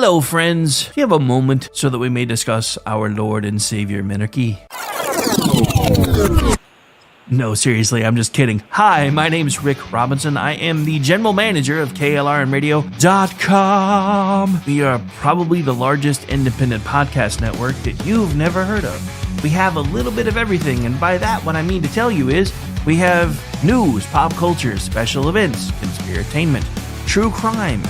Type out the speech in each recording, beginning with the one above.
Hello, friends. Do you have a moment so that we may discuss our Lord and Savior Minarchy? No, seriously, I'm just kidding. Hi, my name's Rick Robinson. I am the general manager of KLRNradio.com. We are probably the largest independent podcast network that you've never heard of. We have a little bit of everything, and by that, what I mean to tell you is we have news, pop culture, special events, conspiratainment, true crime,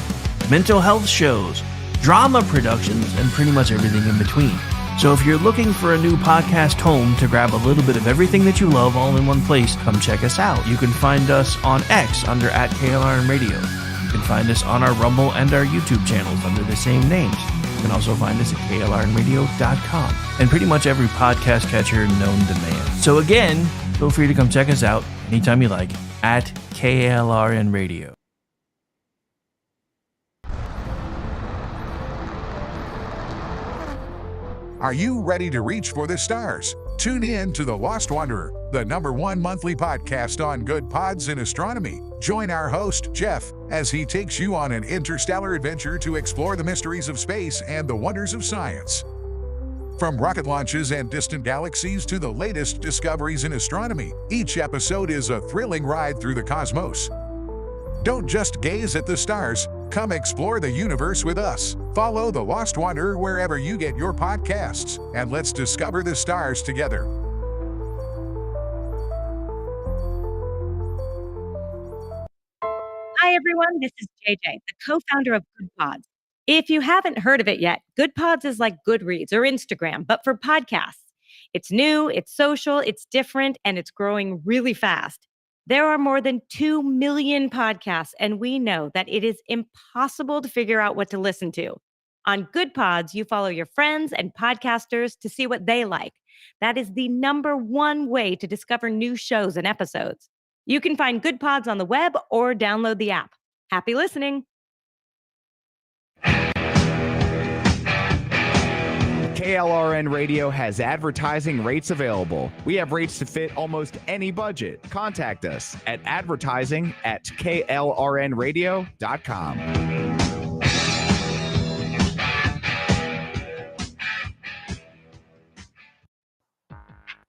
mental health shows, drama productions, and pretty much everything in between. So if you're looking for a new podcast home to grab a little bit of everything that you love all in one place, come check us out. You can find us on X under @KLRNradio. You can find us on our Rumble and our YouTube channels under the same names. You can also find us at KLRNradio.com and pretty much every podcast catcher known to man. So again, feel free to come check us out anytime you like at KLRNradio. Are you ready to reach for the stars? Tune in to The Lost Wanderer, the #1 monthly podcast on good pods in astronomy. Join our host, Jeff, as he takes you on an interstellar adventure to explore the mysteries of space and the wonders of science. From rocket launches and distant galaxies to the latest discoveries in astronomy, each episode is a thrilling ride through the cosmos. Don't just gaze at the stars, come explore the universe with us. Follow The Lost Wanderer wherever you get your podcasts, and let's discover the stars together. Hi, everyone. This is JJ, the co-founder of Good Pods. If you haven't heard of it yet, Good Pods is like Goodreads or Instagram, but for podcasts. It's new, it's social, it's different, and it's growing really fast. There are more than 2 million podcasts, and we know that it is impossible to figure out what to listen to. On Good Pods, you follow your friends and podcasters to see what they like. That is the #1 way to discover new shows and episodes. You can find Good Pods on the web or download the app. Happy listening. KLRN Radio has advertising rates available. We have rates to fit almost any budget. Contact us at advertising@klrnradio.com.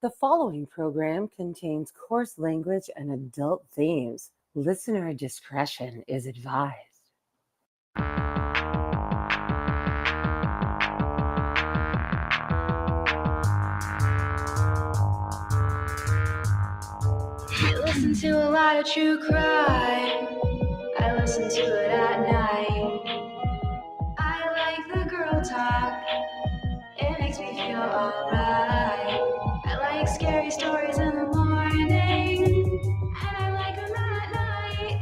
The following program contains coarse language and adult themes. Listener discretion is advised. I listen to a lot of true crime. I listen to it at night. I like the girl talk. It makes me feel alright. I like scary stories in the morning, and I like them at night.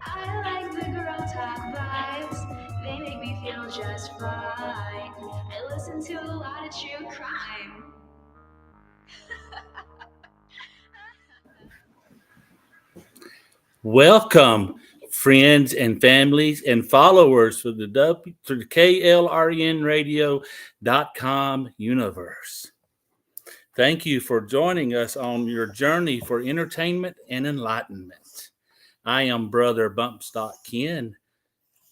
I like the girl talk vibes. They make me feel just fine. I listen to a lot of true crime. Welcome, friends and families and followers for the KLRNradio.com universe. Thank you for joining us on your journey for entertainment and enlightenment. I am Brother Bumpstock Ken,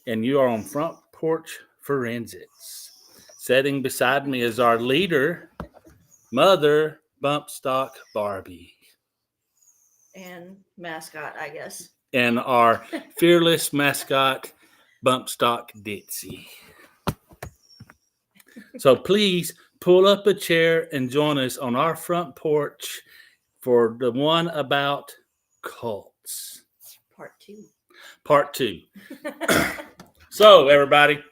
and you are on Front Porch Forensics. Sitting beside me is our leader, Mother Bumpstock Barbie. And mascot, I guess. And our fearless mascot, Bumpstock Ditsy. So please pull up a chair and join us on our front porch for the one about cults. Part two. So, everybody,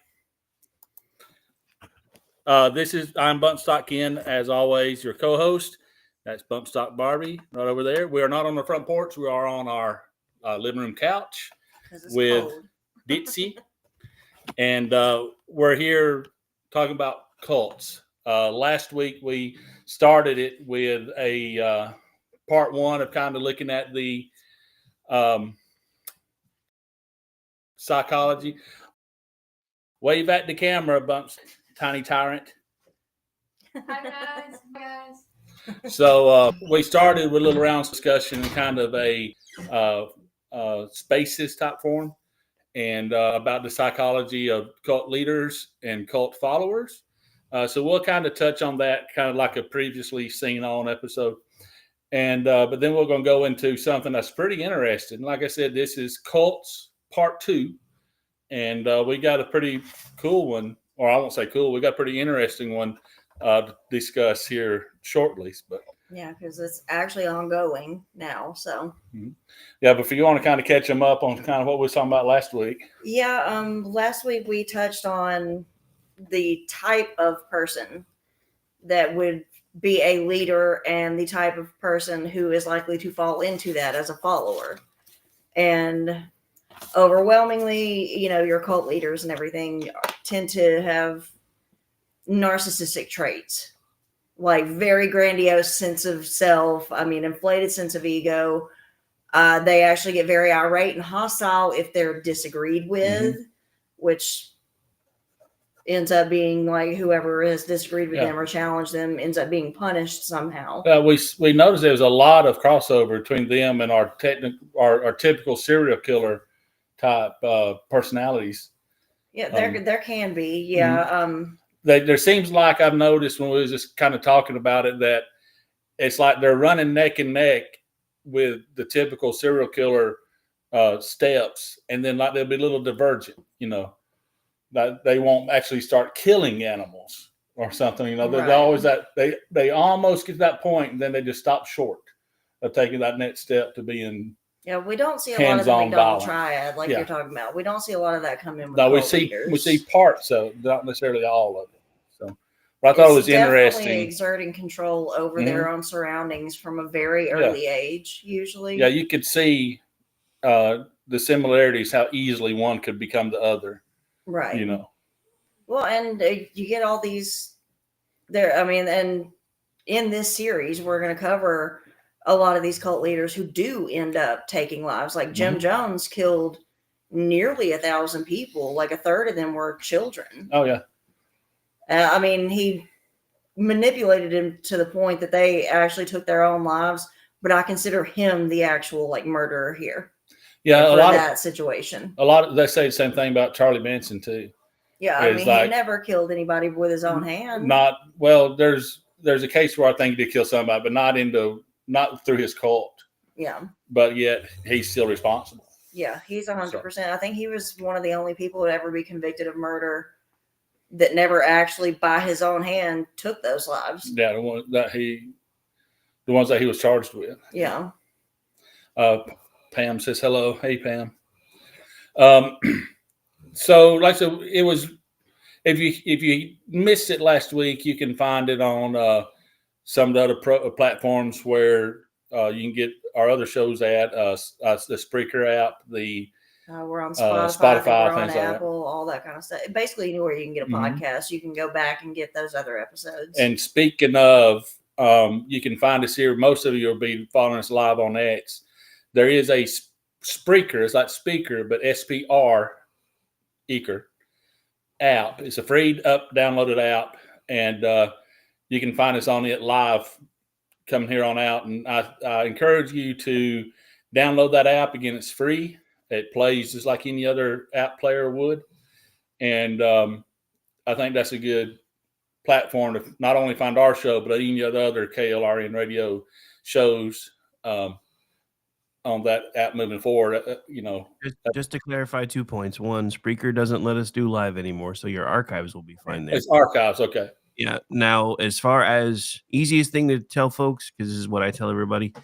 I'm Bumpstock Ken, as always, your co-host. That's Bumpstock Barbie right over there. We are not on the front porch. We are on our living room couch with Ditsy. And we're here talking about cults. Last week, we started it with a part one of kind of looking at the psychology. Wave at the camera, Bumps, tiny tyrant. Hi, guys. So we started with a little round discussion in kind of a spaces type form. and about the psychology of cult leaders and cult followers. So we'll kind of touch on that, kind of like a previously seen on episode. And but then we're going to go into something that's pretty interesting. Like I said, this is Cults Part 2. And we got a pretty cool one, or I won't say cool, we got a pretty interesting one to discuss here shortly. But Yeah, because it's actually ongoing now. So yeah, but if you want to kind of catch them up on kind of what we were talking about last week. yeah, last week we touched on the type of person that would be a leader and the type of person who is likely to fall into that as a follower. And overwhelmingly, your cult leaders and everything tend to have narcissistic traits, like very grandiose sense of self. I mean, inflated sense of ego. They actually get very irate and hostile if they're disagreed with, which ends up being like whoever has disagreed with them or challenged them ends up being punished somehow. We noticed there was a lot of crossover between them and our typical serial killer type personalities. Yeah, there can be. Yeah. There seems like I've noticed when we was just kind of talking about it that it's like they're running neck and neck with the typical serial killer steps, and then like they'll be a little divergent, that they won't actually start killing animals or something. They're always that they almost get to that point, and then they just stop short of taking that next step to being. Yeah, we don't see a lot of the McDonald triad like you're talking about. We don't see a lot of that come in with no, we leaders. see parts of it, not necessarily all of it. So, but I thought it was interesting. Exerting control over their own surroundings from a very early age, usually. Yeah, you could see the similarities, how easily one could become the other. Right. Well, and you get all these there. I mean, and in this series, we're going to cover a lot of these cult leaders who do end up taking lives. Like Jim Jones killed nearly 1,000 people. Like a third of them were children. Oh yeah. I mean, he manipulated them to the point that they actually took their own lives. But I consider him the actual murderer here. Yeah, situation. They say the same thing about Charlie Manson too. Yeah, I mean, he never killed anybody with his own hand. There's a case where I think he did kill somebody, but not through his cult. Yeah. But yet he's still responsible. Yeah, he's 100%. I think he was one of the only people to ever be convicted of murder that never actually, by his own hand, took those lives. Yeah, the ones that he was charged with. Yeah. Pam says hello. Hey, Pam. So, like I said, it was. If you missed it last week, you can find it on some of the other platforms where you can get our other shows at the Spreaker app, we're on Spotify, we're on Apple, all that kind of stuff. Basically, anywhere you can get a podcast, you can go back and get those other episodes. And speaking of, you can find us here. Most of you will be following us live on X. There is a Spreaker. It's like speaker, but SPR Eaker app. It's a free downloaded app, and you can find us on it live coming here on out. And I encourage you to download that app. Again, it's free. It plays just like any other app player would. And I think that's a good platform to not only find our show, but any other KLRN radio shows on that app moving forward. Just to clarify 2 points. One, Spreaker doesn't let us do live anymore, so your archives will be fine there. It's archives, okay. Yeah. Now, as far as easiest thing to tell folks, because this is what I tell everybody,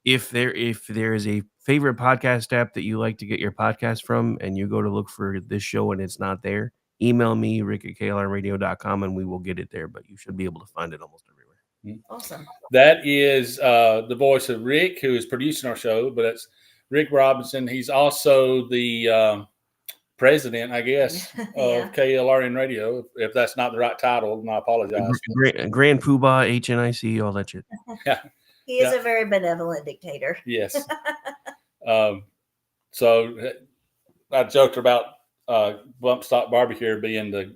if there is a favorite podcast app that you like to get your podcast from, and you go to look for this show and it's not there, email me, rick@klrradio.com, and we will get it there. But you should be able to find it almost everywhere. Awesome. That is the voice of Rick, who is producing our show, but it's Rick Robinson. He's also the president, I guess, of KLRN Radio. If that's not the right title, then I apologize. Grand Poobah, HNIC, all that shit. Yeah. He is a very benevolent dictator. Yes. So I joked about Bump Stock Barbecue being the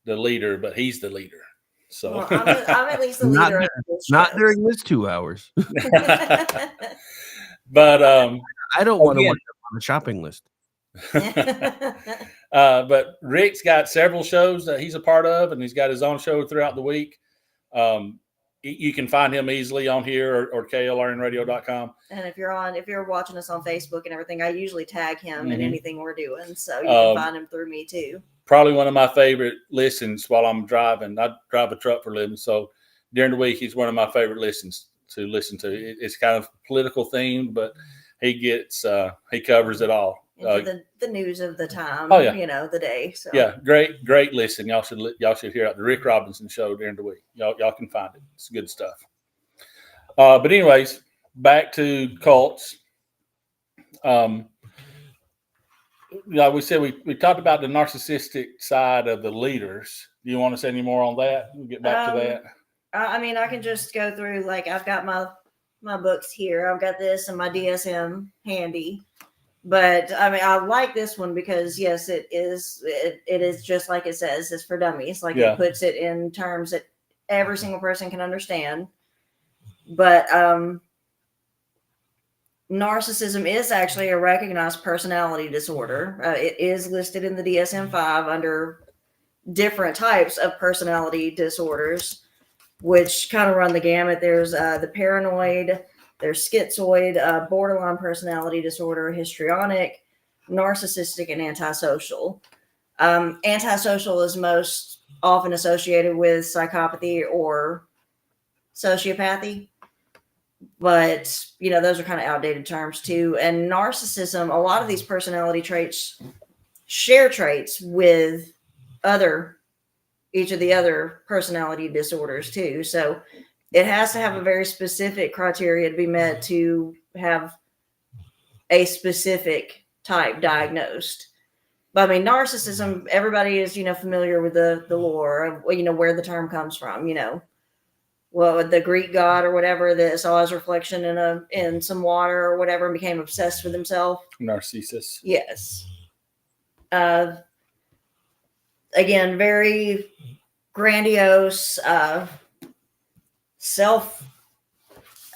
leader, but he's the leader. So well, I'm at least the leader. Not during this 2 hours. But I don't want to watch on the shopping list. But Rick's got several shows that he's a part of, and he's got his own show throughout the week. You can find him easily on here or klrnradio.com. And if you're watching us on Facebook and everything, I usually tag him in anything we're doing. So you can find him through me too. Probably one of my favorite listens while I'm driving. I drive a truck for a living. So during the week, he's one of my favorite listens to listen to. It's kind of political themed, but he covers it all. The news of the time, the day. So yeah, great listen. Y'all should hear out the Rick Robinson show during the week. Y'all can find it. It's good stuff. But anyways, back to cults. We said we talked about the narcissistic side of the leaders. Do you want to say any more on that? We'll get back to that. I mean, I can just go through, like, I've got my books here. I've got this and my DSM handy. But I mean, I like this one because yes, it is just like it says, it's for dummies. Like it puts it in terms that every single person can understand. But narcissism is actually a recognized personality disorder. It is listed in the DSM-5 under different types of personality disorders, which kind of run the gamut. There's the paranoid, there's schizoid, borderline personality disorder, histrionic, narcissistic, and antisocial. Antisocial is most often associated with psychopathy or sociopathy. But, those are kind of outdated terms too. And narcissism, a lot of these personality traits share traits with each of the other personality disorders too. So it has to have a very specific criteria to be met to have a specific type diagnosed. But I mean, narcissism, everybody is, familiar with the lore of, where the term comes from, Well, the Greek god or whatever that saw his reflection in some water or whatever and became obsessed with himself. Narcissus. Yes. Again, very grandiose, a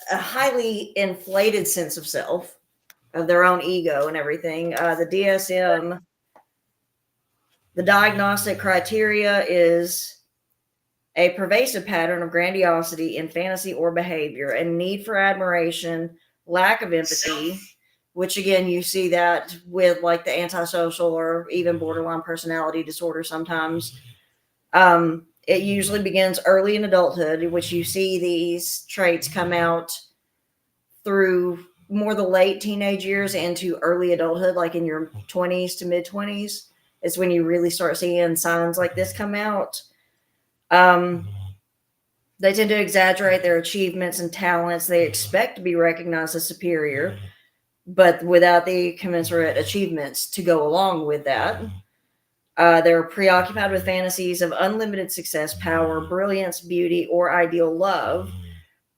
highly inflated sense of self, of their own ego and everything. The DSM, the diagnostic criteria is a pervasive pattern of grandiosity in fantasy or behavior and need for admiration, lack of empathy, which again, you see that with like the antisocial or even borderline personality disorder sometimes. It usually begins early in adulthood, which you see these traits come out through more the late teenage years into early adulthood, like in your 20s to mid 20s. It's when you really start seeing signs like this come out. They tend to exaggerate their achievements and talents. They expect to be recognized as superior, but without the commensurate achievements to go along with that. They're preoccupied with fantasies of unlimited success, power, brilliance, beauty, or ideal love.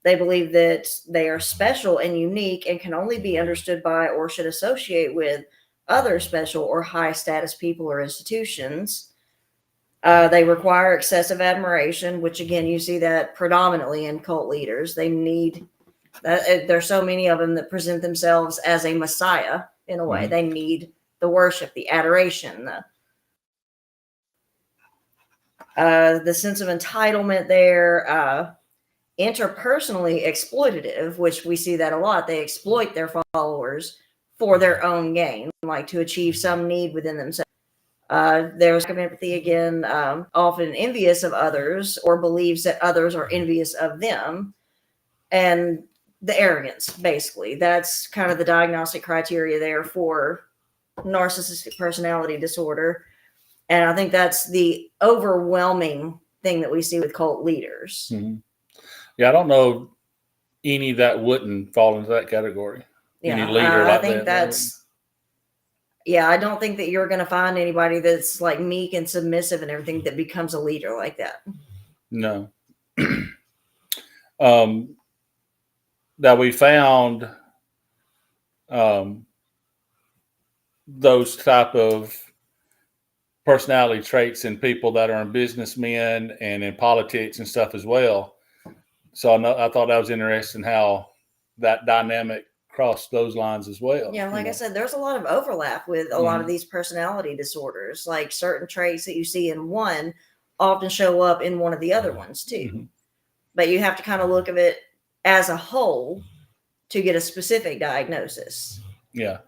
They believe that they are special and unique and can only be understood by or should associate with other special or high status people or institutions. They require excessive admiration, which again, you see that predominantly in cult leaders. They need that. There's so many of them that present themselves as a messiah in a way. They need the worship, the adoration, the sense of entitlement there, interpersonally exploitative, which we see that a lot. They exploit their followers for their own gain, like to achieve some need within themselves. There's empathy again, often envious of others or believes that others are envious of them. And the arrogance, basically. That's kind of the diagnostic criteria there for narcissistic personality disorder. And I think that's the overwhelming thing that we see with cult leaders. Mm-hmm. Yeah, I don't know any that wouldn't fall into that category. Yeah, any leader like I think that's. Yeah, I don't think that you're going to find anybody that's like meek and submissive and everything that becomes a leader like that. No. That we found those type of personality traits in people that are in businessmen and in politics and stuff as well. So I thought that was interesting how that dynamic cross those lines as well. Yeah, like you I know? said, there's a lot of overlap with a lot of Mhm. these personality disorders. Like certain traits that you see in one often show up in one of the other ones too. Mhm. But you have to kind of look at it as a whole to get a specific diagnosis. Yeah.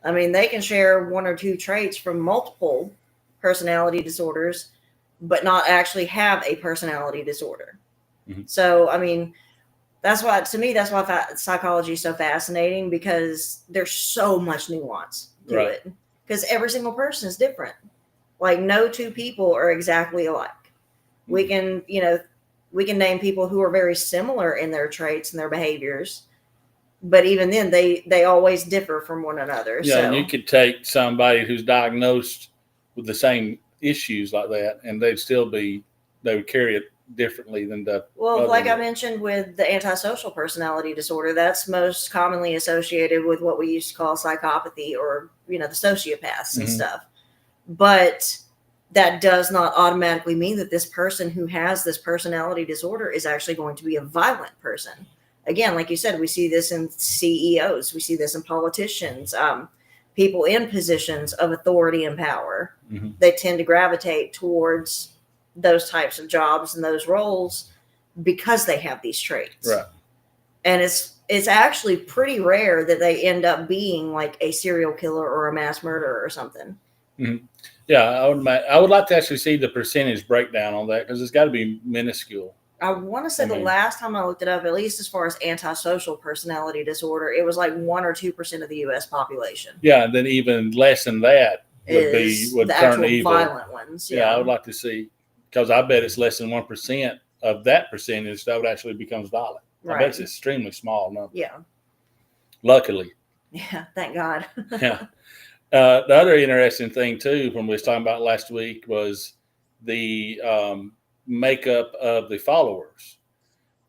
I mean, they can share one or two traits from multiple personality disorders, but not actually have a personality disorder. Mhm. So, I mean, that's why, to me, that's why psychology is so fascinating, because there's so much nuance to Right. it. Because every single person is different. Like, no two people are exactly alike. We can, we can name people who are very similar in their traits and their behaviors, but even then, they always differ from one another. Yeah, So, and you could take somebody who's diagnosed with the same issues like that, and they would carry it differently than the well, other like I one. mentioned with the antisocial personality disorder, that's most commonly associated with what we used to call psychopathy, or the sociopaths and Mhm. stuff. But that does not automatically mean that this person who has this personality disorder is actually going to be a violent person. Again, like you said, we see this in CEOs, we see this in politicians, people in positions of authority and power. Mhm. They tend to gravitate towards those types of jobs and those roles because they have these traits. Right. And it's actually pretty rare that they end up being like a serial killer or a mass murderer or something. Mhm. Yeah, I would like to actually see the percentage breakdown on that, because it's got to be minuscule. I want to say the last time I looked it up, at least as far as antisocial personality disorder, it was like 1 or 2% of the U.S. population. Yeah, and then even less than that would the turn actual evil. violent ones. Yeah, I would like to see, because I bet it's less than 1% of that percentage that would actually becomes violent. I bet it's Right. extremely small number. Yeah. Luckily. Yeah. Thank God. Yeah. The other interesting thing too, from we was talking about last week, was the makeup of the followers,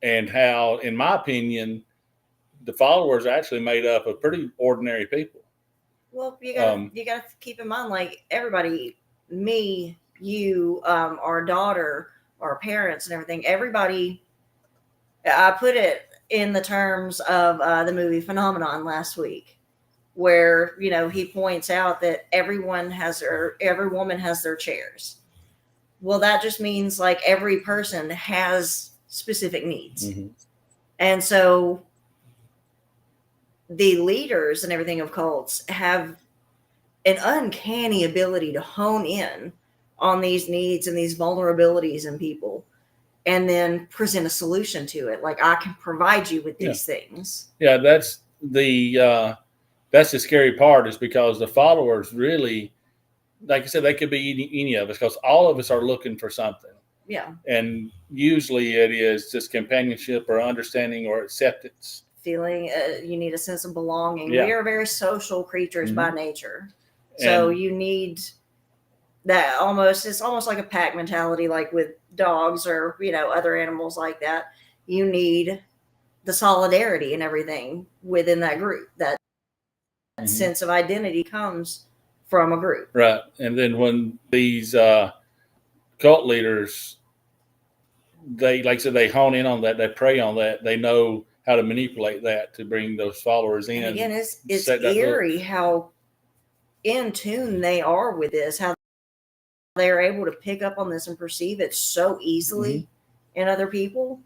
and how, in my opinion, the followers are actually made up of pretty ordinary people. Well, you gotta keep in mind, like everybody, me, you, our daughter, our parents, and everything. Everybody. I put it in the terms of the movie Phenomenon last week, where he points out that every woman has their chairs. Well, that just means like every person has specific needs. Mm-hmm. And so the leaders and everything of cults have an uncanny ability to hone in on these needs and these vulnerabilities in people, and then present a solution to it. Like, I can provide you with these things. Yeah, that's the scary part, is because the followers really, like I said, they could be any of us, because all of us are looking for something. Yeah. And usually it is just companionship or understanding or acceptance. Feeling you need a sense of belonging. Yeah. We are very social creatures by Mhm. nature. So And- you need that it's almost like a pack mentality, like with dogs or, other animals like that. You need the solidarity and everything within that group. That Mhm. sense of identity comes from a group. Right. And then when these cult leaders, they, like I said, they hone in on that, they prey on that, they know how to manipulate that to bring those followers in. And again, it's set that eerie how in tune they are with this, how they're able to pick up on this and perceive it so easily in other people.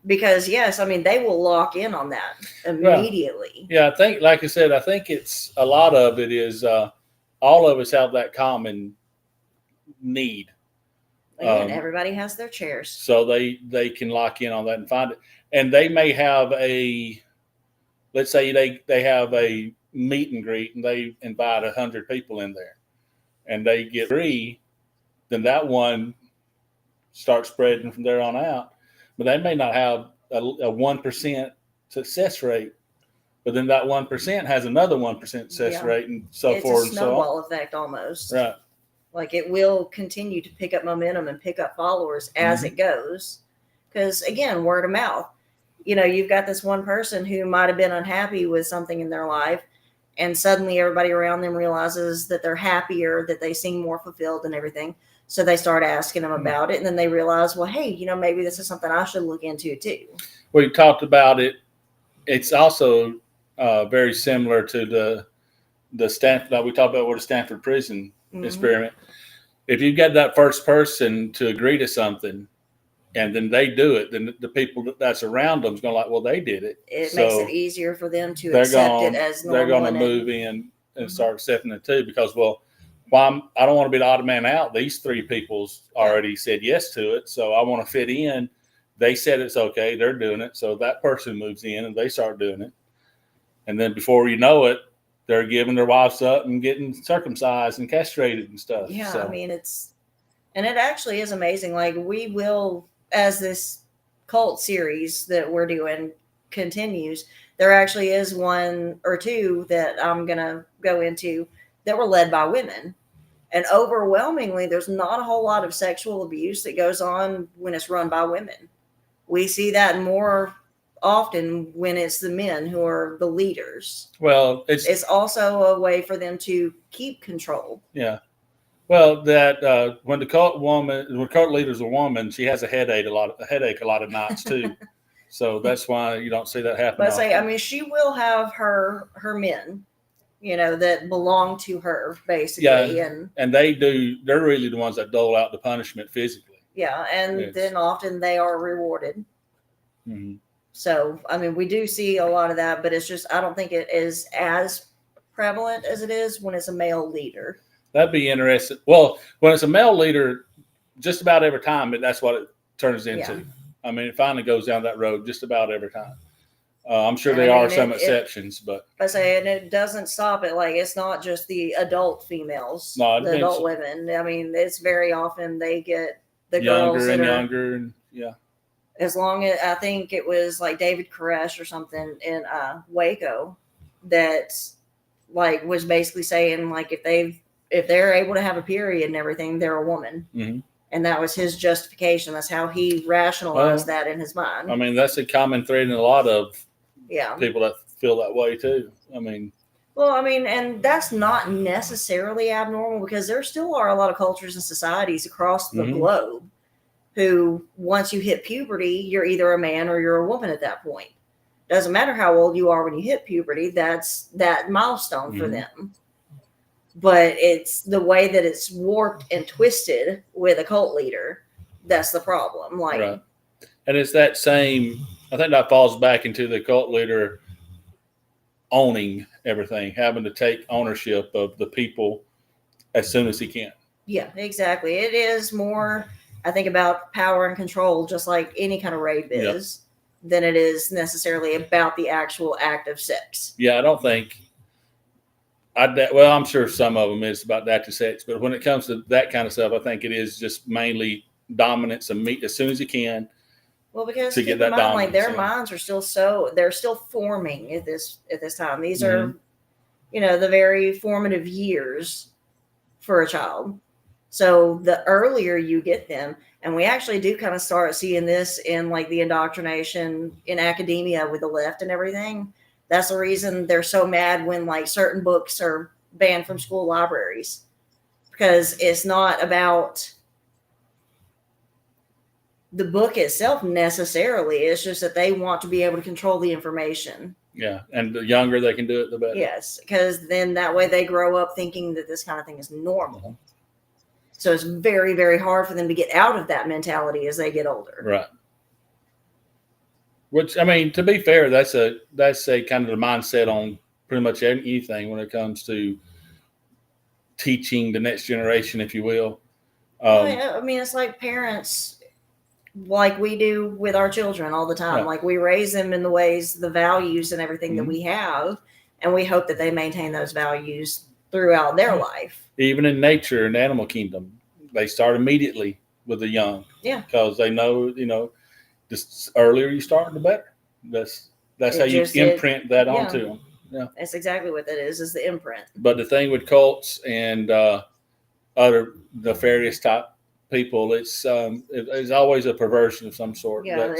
Because yes, I mean, they will lock in on that immediately. Yeah, I think, like I said, I think it's a lot of it is all of us have that common need. Again, everybody has their chairs. So they can lock in on that and find it. And they may have let's say they have a meet and greet, and they invite 100 people in there, and they get 3, then that one starts spreading from there on out. But they may not have a 1% success rate, but then that 1% has another 1% success rate, and so forth. It's a snowball effect almost. Right. Like, it will continue to pick up momentum and pick up followers as it goes. Because again, word of mouth. You've got this one person who might have been unhappy with something in their life, and suddenly everybody around them realizes that they're happier, that they seem more fulfilled and everything. So they start asking them about it, and then they realize, well, hey, maybe this is something I should look into too. We talked about it. It's also very similar to the Stanford. We talked about with the Stanford prison experiment. If you get that first person to agree to something, and then they do it, then the people that's around them is going to like, well, they did it. It So makes it easier for them to they're accept going, it as they're normal. going to move in and start accepting it too, because, well, I don't want to be the odd man out. These three people's already said yes to it, so I want to fit in. They said it's okay. They're doing it. So that person moves in and they start doing it. And then before you know it, they're giving their wives up and getting circumcised and castrated and stuff. Yeah, So, I mean, and it actually is amazing. Like, we will, as this cult series that we're doing continues, there actually is one or two that I'm going to go into that were led by women. And overwhelmingly, there's not a whole lot of sexual abuse that goes on when it's run by women. We see that more often when it's the men who are the leaders. well, It's also a way for them to keep control. yeah. Well, that when the cult leader's a woman, she has a headache a lot of nights too. So that's why you don't see that happen. But I mean, she will have her men, that belong to her basically, and they're really the ones that dole out the punishment physically. Yeah, and then often they are rewarded. Mm-hmm. So, I mean, we do see a lot of that, but it's just, I don't think it is as prevalent as it is when it's a male leader. That'd be interesting. Well, when it's a male leader, just about every time, that's what it turns into. Yeah. I mean, it finally goes down that road just about every time. I'm sure there are some exceptions, but I say, and it doesn't stop it. Like, it's not just the adult females, the adult women. I mean, it's very often they get the girls that are younger, and yeah. As long as, I think it was like David Koresh or something in Waco that like was basically saying, like, if they're able to have a period and everything, they're a woman. Mm-hmm. And that was his justification. That's how he rationalized that in his mind. I mean, that's a common thread in a lot of people that feel that way too. I mean, and that's not necessarily abnormal, because there still are a lot of cultures and societies across the globe who, once you hit puberty, you're either a man or you're a woman at that point. Doesn't matter how old you are when you hit puberty, that's that milestone for them. But it's the way that it's warped and twisted with a cult leader that's the problem. Like, right. And it's that same, I think that falls back into the cult leader owning everything, having to take ownership of the people as soon as he can. Yeah, exactly. It is more, I think, about power and control, just like any kind of rape is, than it is necessarily about the actual act of sex. Yeah, I don't think, I'm sure some of them is about the act of sex, but when it comes to that kind of stuff, I think it is just mainly dominance and meet as soon as you can. Well, because keep in mind, like, their minds are they're still forming at this time. These are, the very formative years for a child. So the earlier you get them, and we actually do kind of start seeing this in like the indoctrination in academia with the left and everything. That's the reason they're so mad when like certain books are banned from school libraries, because it's not about the book itself necessarily. It's just that they want to be able to control the information. Yeah, and the younger they can do it, the better. Yes, because then that way they grow up thinking that this kind of thing is normal. So it's very, very hard for them to get out of that mentality as they get older. Right. Which, I mean, to be fair, that's a kind of the mindset on pretty much anything when it comes to teaching the next generation, if you will. I mean, it's like parents, like we do with our children all the time. Like, we raise them in the ways, the values and everything that we have, and we hope that they maintain those values throughout their life. Even in nature and animal kingdom, they start immediately with the young. Yeah. Because they know, the earlier you start, the better. That's how you imprint that onto them. Yeah. That's exactly what that is the imprint. But the thing with cults and other nefarious type people, it's always a perversion of some sort. Yeah,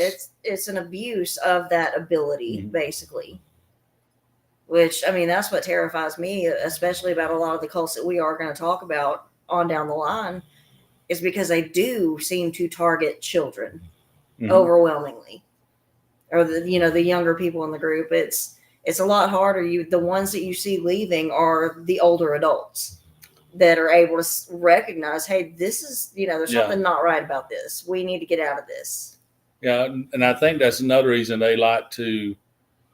it's an abuse of that ability, basically. Which, I mean, that's what terrifies me, especially about a lot of the cults that we are going to talk about on down the line, is because they do seem to target children overwhelmingly, or the younger people in the group. It's it's a lot harder. The ones that you see leaving are the older adults that are able to recognize, hey, this is, there's something not right about this. We need to get out of this. Yeah, and I think that's another reason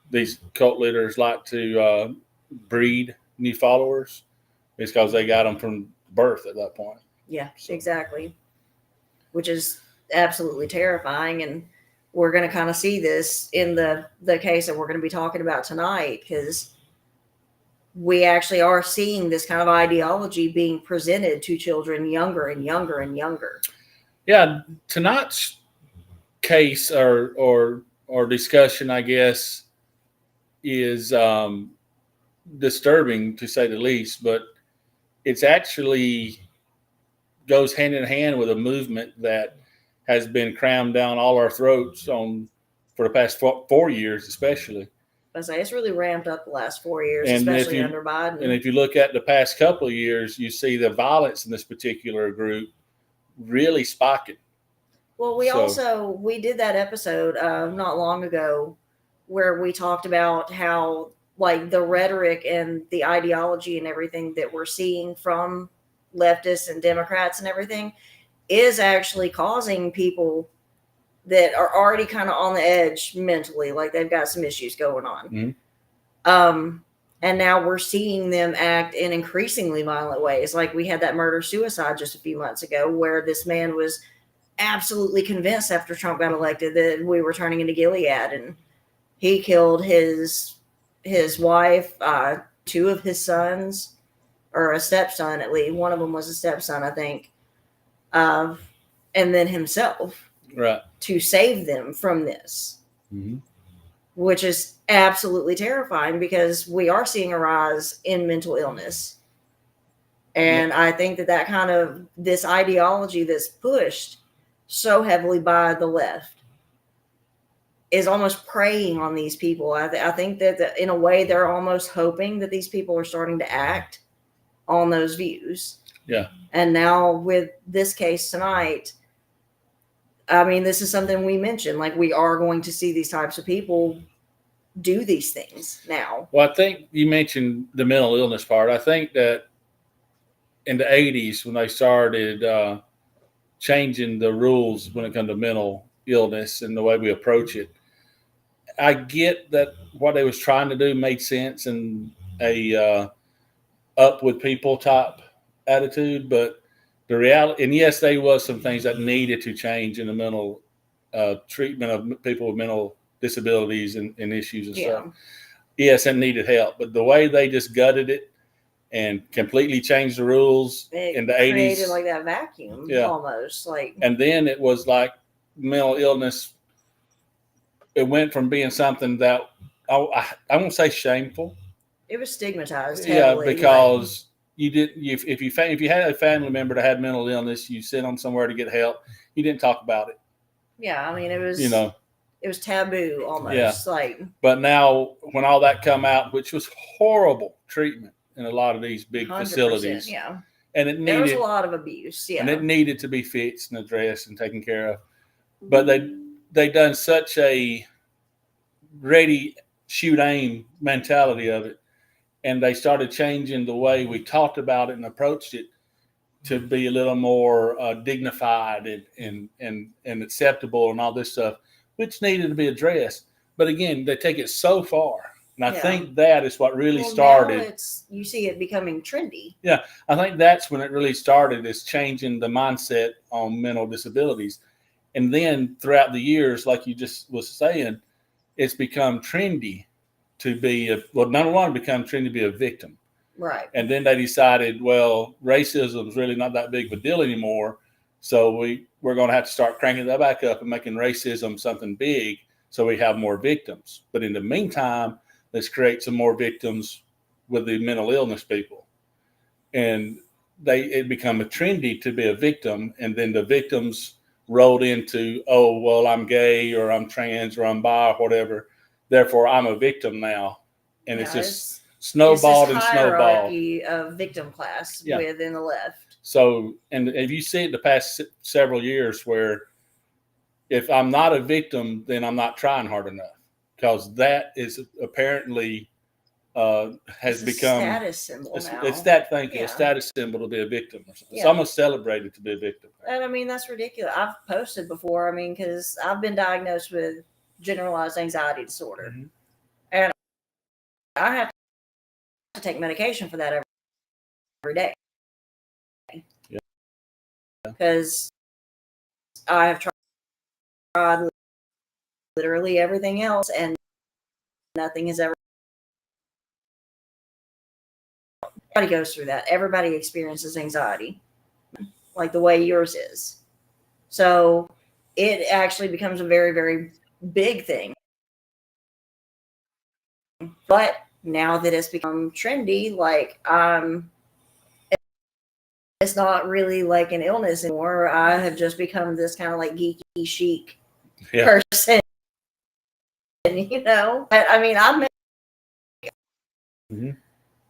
these cult leaders like to breed new followers, is because they got them from birth at that point. Yeah, exactly. Which is absolutely terrifying. And we're going to kind of see this in the case that we're going to be talking about tonight, because we actually are seeing this kind of ideology being presented to children younger and younger and younger. Yeah, tonight's case or discussion, I guess, is disturbing to say the least, but it's actually goes hand in hand with a movement that has been crammed down all our throats for the past 4 years, especially. I say it's really ramped up the last 4 years, And especially under Biden. And if you look at the past couple of years, you see the violence in this particular group really spiking. Well, we did that episode not long ago where we talked about how, like, the rhetoric and the ideology and everything that we're seeing from leftists and Democrats and everything is actually causing people that are already kind of on the edge mentally, like they've got some issues going on. Mm-hmm. And now we're seeing them act in increasingly violent ways. Like we had that murder-suicide just a few months ago where this man was absolutely convinced after Trump got elected that we were turning into Gilead, and he killed his wife, 2 of his sons, or a stepson at least. One of them was a stepson, I think. And then himself. Right. To save them from this. Mm-hmm. Which is absolutely terrifying, because we are seeing a rise in mental illness. And I think that kind of this ideology that's pushed so heavily by the left is almost preying on these people. I think that in a way they're almost hoping that these people are starting to act on those views. Yeah. And now with this case tonight, I mean, this is something we mentioned. Like, we are going to see these types of people do these things now. Well, I think you mentioned the mental illness part. I think that in the 80s, when they started changing the rules when it comes to mental illness and the way we approach it, I get that what they was trying to do made sense and a up with people type attitude, but the reality, and yes, there was some things that needed to change in the mental treatment of people with mental disabilities and issues and stuff. Yes, it needed help, but the way they just gutted it and completely changed the rules in the 80s, created like that vacuum, almost like. And then it was like mental illness. It went from being something that I won't say shameful. It was stigmatized heavily. Yeah, because you did. If you had a family member that had mental illness, you sent them somewhere to get help. You didn't talk about it. Yeah, I mean, it was. It was taboo almost. Yeah. Like. But now, when all that come out, which was horrible treatment in a lot of these big facilities. Yeah. And there was a lot of abuse. Yeah. And it needed to be fixed and addressed and taken care of. But they done such a ready, shoot, aim mentality of it. And they started changing the way we talked about it and approached it to be a little more dignified and acceptable and all this stuff, which needed to be addressed. But again, they take it so far. And I think that is what really started. Now you see it becoming trendy. Yeah, I think that's when it really started, is changing the mindset on mental disabilities. And then throughout the years, like you just was saying, it's become trendy to be number one, become trendy to be a victim. Right. And then they decided, well, racism is really not that big of a deal anymore. So we're going to have to start cranking that back up and making racism something big so we have more victims. But in the meantime, let's create some more victims with the mental illness people. And it become a trendy to be a victim. And then the victims rolled into, oh, well, I'm gay or I'm trans or I'm bi or whatever. Therefore, I'm a victim now. And it's just snowballed and snowballed. Hierarchy of victim class within the left. So, and if you see it the past several years where if I'm not a victim, then I'm not trying hard enough. because that is apparently has It's a become status symbol now. it's that thank you, Yeah. a status symbol to be a victim or something. Yeah. It's almost celebrated to be a victim. And I mean, that's ridiculous. I've posted before. I mean, because I've been diagnosed with generalized anxiety disorder. Mhm. And I have to take medication for that every day. Yeah. Because I have tried literally everything else and nothing has ever. Everybody goes through that. Everybody experiences anxiety, like the way yours is. So it actually becomes a very, very big thing. But now that it's become trendy, like it's not really like an illness anymore. I have just become this kind of like geeky chic person. You know, I mean,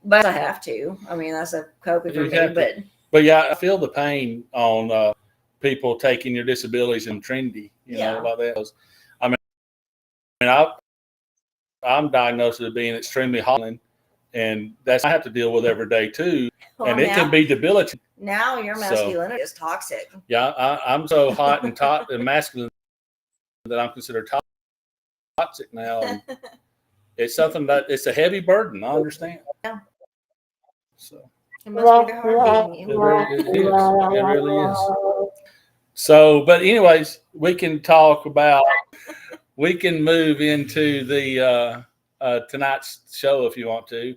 but I have to. I mean, that's a coping for me. But yeah, I feel the pain on people taking your disabilities and trendy, you know, like that. I mean, I'm diagnosed as being extremely hot, and that's I have to deal with every day too, and it can be debilitating. Now your masculinity is toxic. Yeah, I'm so hot and masculine that I'm considered toxic now. And it's something that it's a heavy burden. I understand. Yeah. So it must be the hard beating you. It really is. So, but anyways, we can move into the tonight's show if you want to.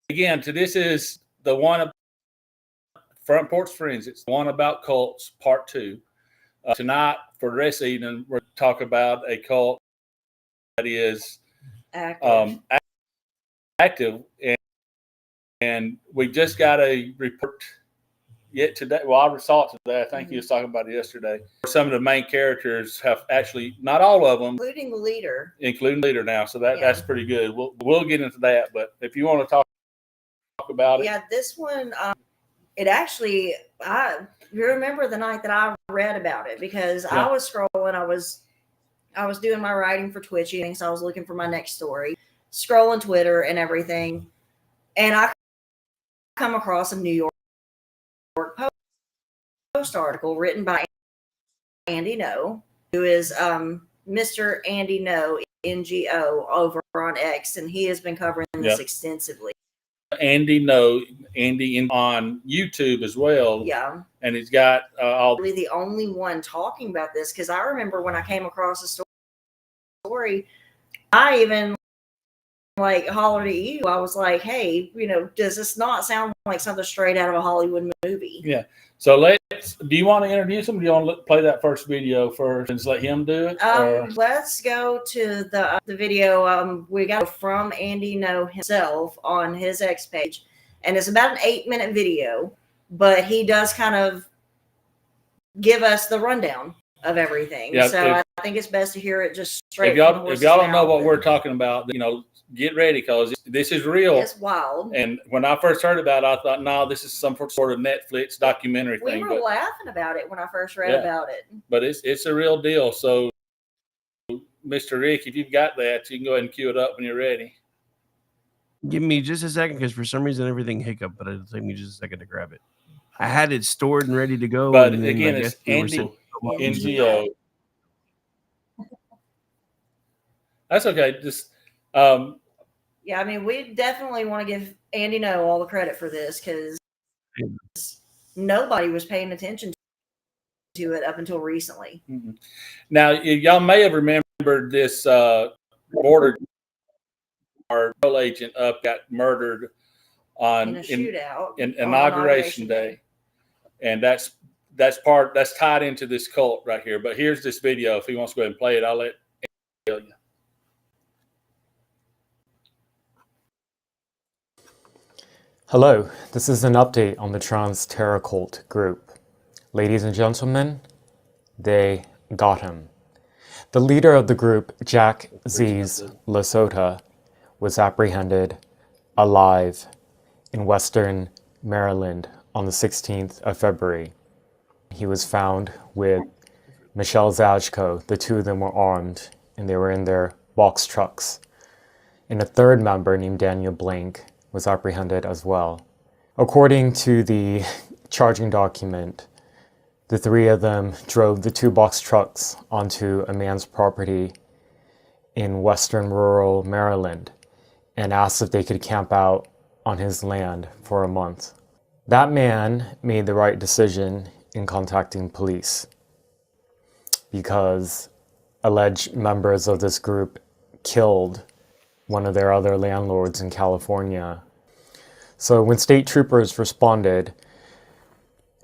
Again, this is the one Front Porch Forensics, one about cults, part 2. Tonight, for the rest of the evening, we're going to talk about a cult that is active. And we just got a report yet today. Well, I saw it today. I think he was talking about it yesterday. Some of the main characters have actually, not all of them, including the leader now. So that's pretty good. We'll get into that. But if you want to talk about it. Yeah, this one, it actually, you remember the night that I read about it because I was scrolling. I was doing my writing for Twitchy, so I was looking for my next story, scrolling Twitter and everything. And I come across a New York Post article written by Andy No, who is Mr. Andy No, NGO, over on X, and he has been covering this extensively. Andy on YouTube as well. Yeah. And he's got really the only one talking about this, because I remember when I came across the story, I even like hollered at you. I was like, hey, you know, does this not sound like something straight out of a Hollywood movie? Yeah. So do you want to introduce him? Do you want to play that first video first and just let him do it? Let's go to the video. We got from Andy No himself on his X page, and it's about an 8-minute video, but he does kind of give us the rundown of everything. Yeah, so I think it's best to hear it just straight. If y'all don't know what we're talking about, you know, get ready because this is real. It's wild. And when I first heard about it, I thought, no, this is some sort of Netflix documentary thing. We were laughing about it when I first read about it. But it's a real deal. So, Mr. Rick, if you've got that, you can go ahead and cue it up when you're ready. Give me just a second, because for some reason everything hiccuped, but it'll take me just a second to grab it. I had it stored and ready to go. But again, it's Andy NGO. That's okay. Just yeah, I mean, we definitely want to give Andy No all the credit for this, because nobody was paying attention to it up until recently. Mm-hmm. Now, y'all may have remembered this border guard agent got murdered in a shootout in inauguration day, and that's tied into this cult right here. But here's this video. If he wants to go ahead and play it, I'll let him tell you. Hello, this is an update on the Trans Terror Cult group. Ladies and gentlemen, they got him. The leader of the group, Jack Z's Lesota, was apprehended alive in Western Maryland on the 16th of February. He was found with Michelle Zajko. The two of them were armed and they were in their box trucks. And a third member named Daniel Blank was apprehended as well. According to the charging document, the three of them drove the 2 box trucks onto a man's property in western rural Maryland and asked if they could camp out on his land for a month. That man made the right decision in contacting police because alleged members of this group killed one of their other landlords in California. So when state troopers responded,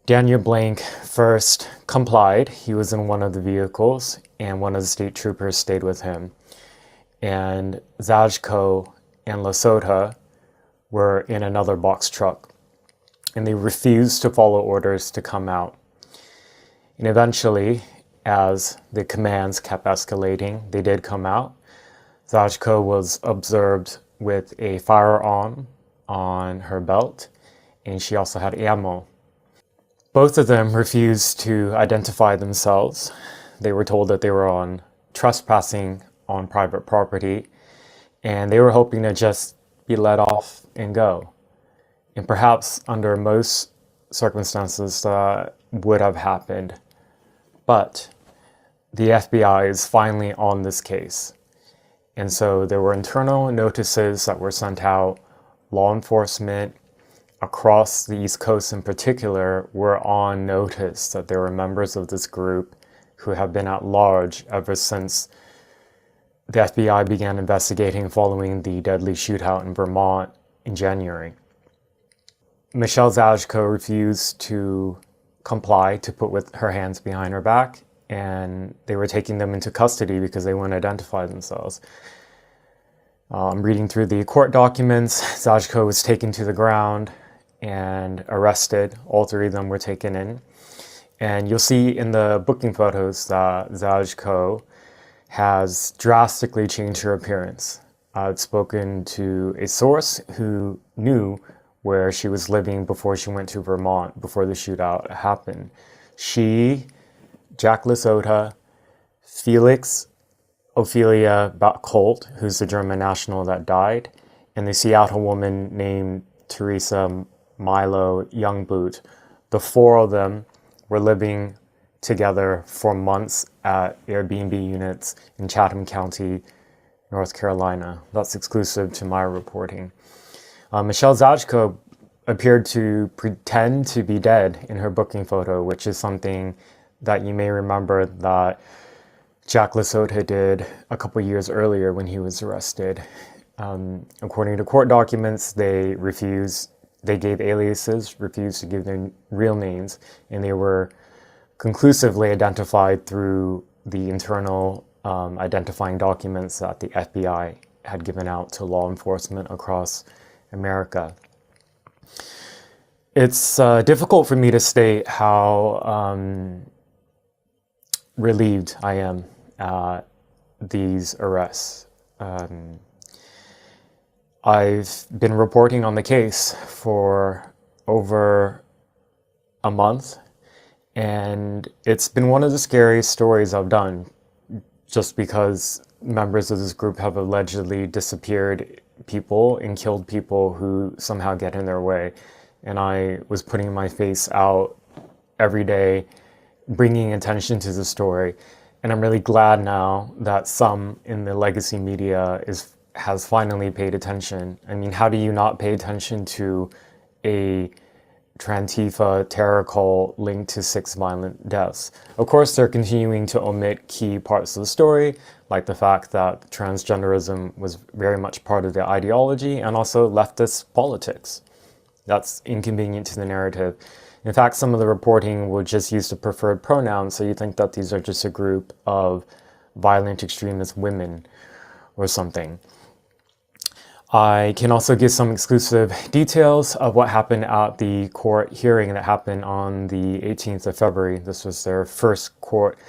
Daniel Blank first complied. He was in one of the vehicles, and one of the state troopers stayed with him. And Zajko and Lesotho were in another box truck, and they refused to follow orders to come out. And eventually, as the commands kept escalating, they did come out. Zajko was observed with a firearm on her belt, and she also had ammo. Both of them refused to identify themselves. They were told that they were on trespassing on private property, and they were hoping to just be let off and go. And perhaps under most circumstances that would have happened. But the FBI is finally on this case. And so there were internal notices that were sent out. Law enforcement across the East Coast in particular were on notice that there were members of this group who have been at large ever since the FBI began investigating following the deadly shootout in Vermont in January. Michelle Zajko refused to comply, to put with her hands behind her back, and they were taking them into custody because they wouldn't identify themselves. I'm reading through the court documents. Zajko was taken to the ground and arrested. All 3 of them were taken in. And you'll see in the booking photos that Zajko has drastically changed her appearance. I've spoken to a source who knew where she was living before she went to Vermont, before the shootout happened. She, Jack Lesotho, Felix Ophelia Colt, who's the German national that died, and the Seattle woman named Teresa Milo Youngboot. The 4 of them were living together for months at Airbnb units in Chatham County, North Carolina. That's exclusive to my reporting. Michelle Zajko appeared to pretend to be dead in her booking photo, which is something that you may remember that Jack Lesotho did a couple years earlier when he was arrested. According to court documents, they gave aliases, refused to give their real names, and they were conclusively identified through the internal identifying documents that the FBI had given out to law enforcement across America. It's difficult for me to state how relieved I am at these arrests. I've been reporting on the case for over a month, and it's been one of the scariest stories I've done, just because members of this group have allegedly disappeared people and killed people who somehow get in their way. And I was putting my face out every day, bringing attention to the story. And I'm really glad now that some in the legacy media has finally paid attention. I mean, how do you not pay attention to a Trantifa terror cult linked to 6 violent deaths? Of course, they're continuing to omit key parts of the story, like the fact that transgenderism was very much part of their ideology, and also leftist politics. That's inconvenient to the narrative. In fact, some of the reporting will just use the preferred pronouns, so you think that these are just a group of violent extremist women or something. I can also give some exclusive details of what happened at the court hearing that happened on the 18th of February. This was their first court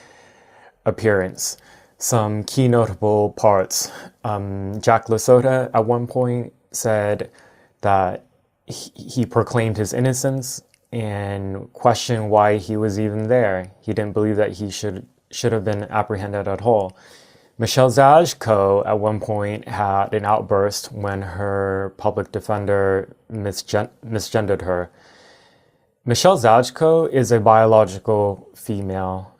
appearance. Some key notable parts. Jack Lesotho at one point said that he proclaimed his innocence and questioned why he was even there. He didn't believe that he should have been apprehended at all. Michelle Zajko at one point had an outburst when her public defender misgendered her. Michelle Zajko is a biological female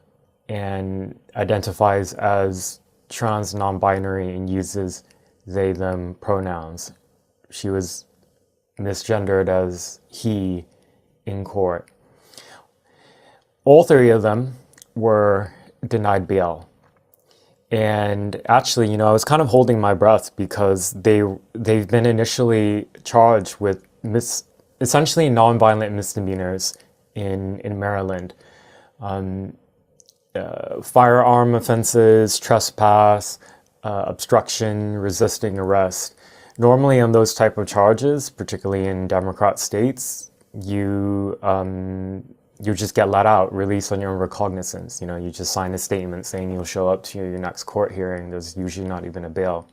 and identifies as trans non-binary and uses they, them pronouns. She was misgendered as he in court. All three of them were denied bail. And actually, I was kind of holding my breath because they've been initially charged with essentially nonviolent misdemeanors in Maryland. Firearm offenses, trespass, obstruction, resisting arrest. Normally on those type of charges, particularly in Democrat states, you just get let out, released on your own recognizance. You just sign a statement saying you'll show up to your next court hearing. There's usually not even a bail.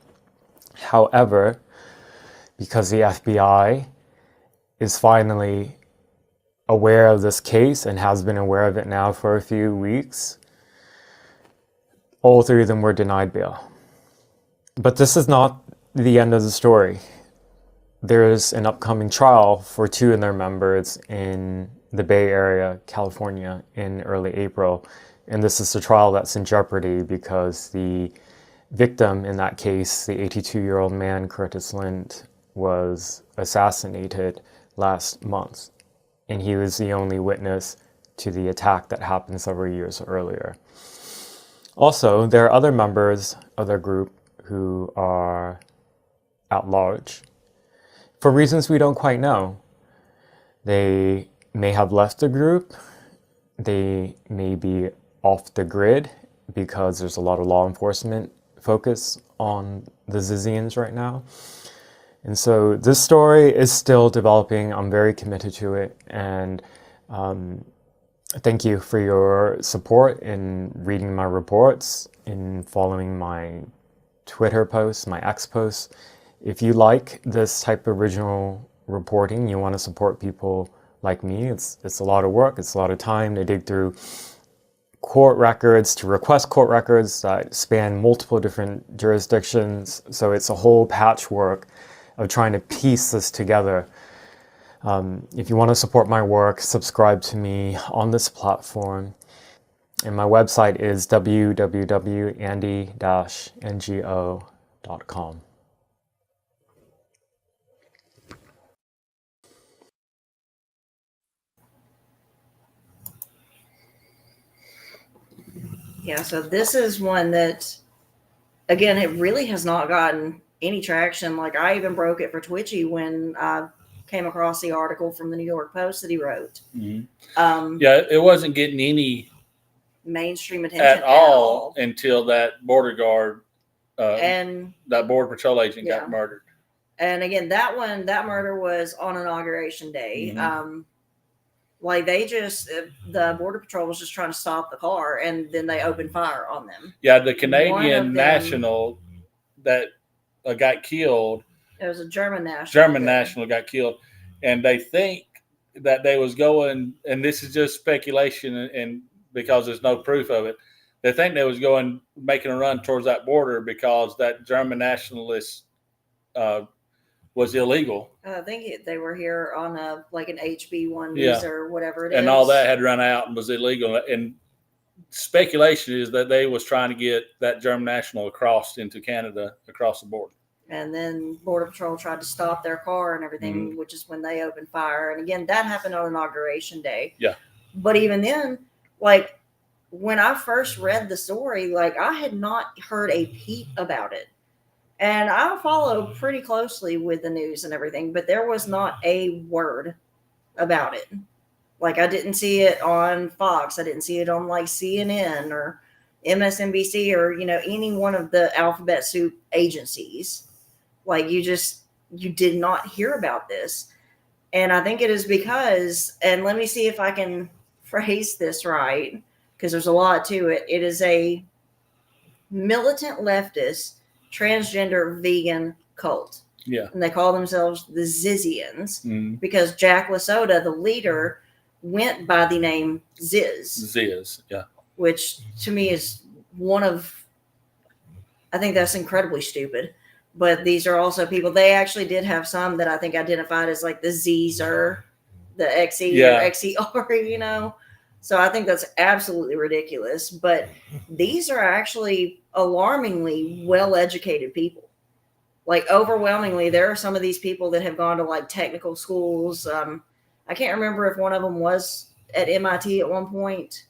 However, because the FBI is finally aware of this case and has been aware of it now for a few weeks, all three of them were denied bail. But this is not the end of the story. There is an upcoming trial for two of their members in the Bay Area, California, in early April. And this is the trial that's in jeopardy because the victim in that case, the 82-year-old man, Curtis Lind, was assassinated last month. And he was the only witness to the attack that happened several years earlier. Also, there are other members of their group who are at large for reasons we don't quite know. They may have left the group. They may be off the grid because there's a lot of law enforcement focus on the Zizians right now. And so this story is still developing. I'm very committed to it. And thank you for your support in reading my reports, in following my Twitter posts, my X posts. If you like this type of original reporting, you want to support people like me, it's a lot of work, it's a lot of time to dig through court records, to request court records that span multiple different jurisdictions. So it's a whole patchwork of trying to piece this together. If you want to support my work, subscribe to me on this platform. And my website is www.andy-ngo.com. Yeah, so this is one that, again, it really has not gotten any traction. Like, I even broke it for Twitchy when I came across the article from the New York Post that he wrote. Mm-hmm. It wasn't getting any mainstream attention at all until that border guard and that border patrol agent got murdered. And again, that murder was on Inauguration Day. Mm-hmm. Like, the border patrol was just trying to stop the car, and then they opened fire on them. Yeah, the Canadian national that got killed. It was a German national. German national got killed, and they think that they was going, and this is just speculation, and because there's no proof of it, they think they was making a run towards that border because that German nationalist was illegal. I think they were here on an HB1 visa or whatever it is. And all that had run out and was illegal. And speculation is that they was trying to get that German national across into Canada, across the border. And then Border Patrol tried to stop their car and everything, which is when they opened fire. And again, that happened on Inauguration Day. Yeah. But even then, when I first read the story, I had not heard a peep about it. And I follow pretty closely with the news and everything, but there was not a word about it. I didn't see it on Fox. I didn't see it on CNN or MSNBC or, any one of the alphabet soup agencies. You did not hear about this. And I think it is because, and let me see if I can phrase this right, because there's a lot to it. It is a militant leftist transgender vegan cult. Yeah. And they call themselves the Zizians because Jack Lasota, the leader, went by the name Ziz. Ziz, yeah. Which to me is one of I think that's incredibly stupid. But these are also people, they actually did have some that I think identified as like the Zer, the XE or XER, you know? So I think that's absolutely ridiculous. But these are actually alarmingly well-educated people. Like overwhelmingly, there are some of these people that have gone to like technical schools. I can't remember if one of them was at MIT at one point.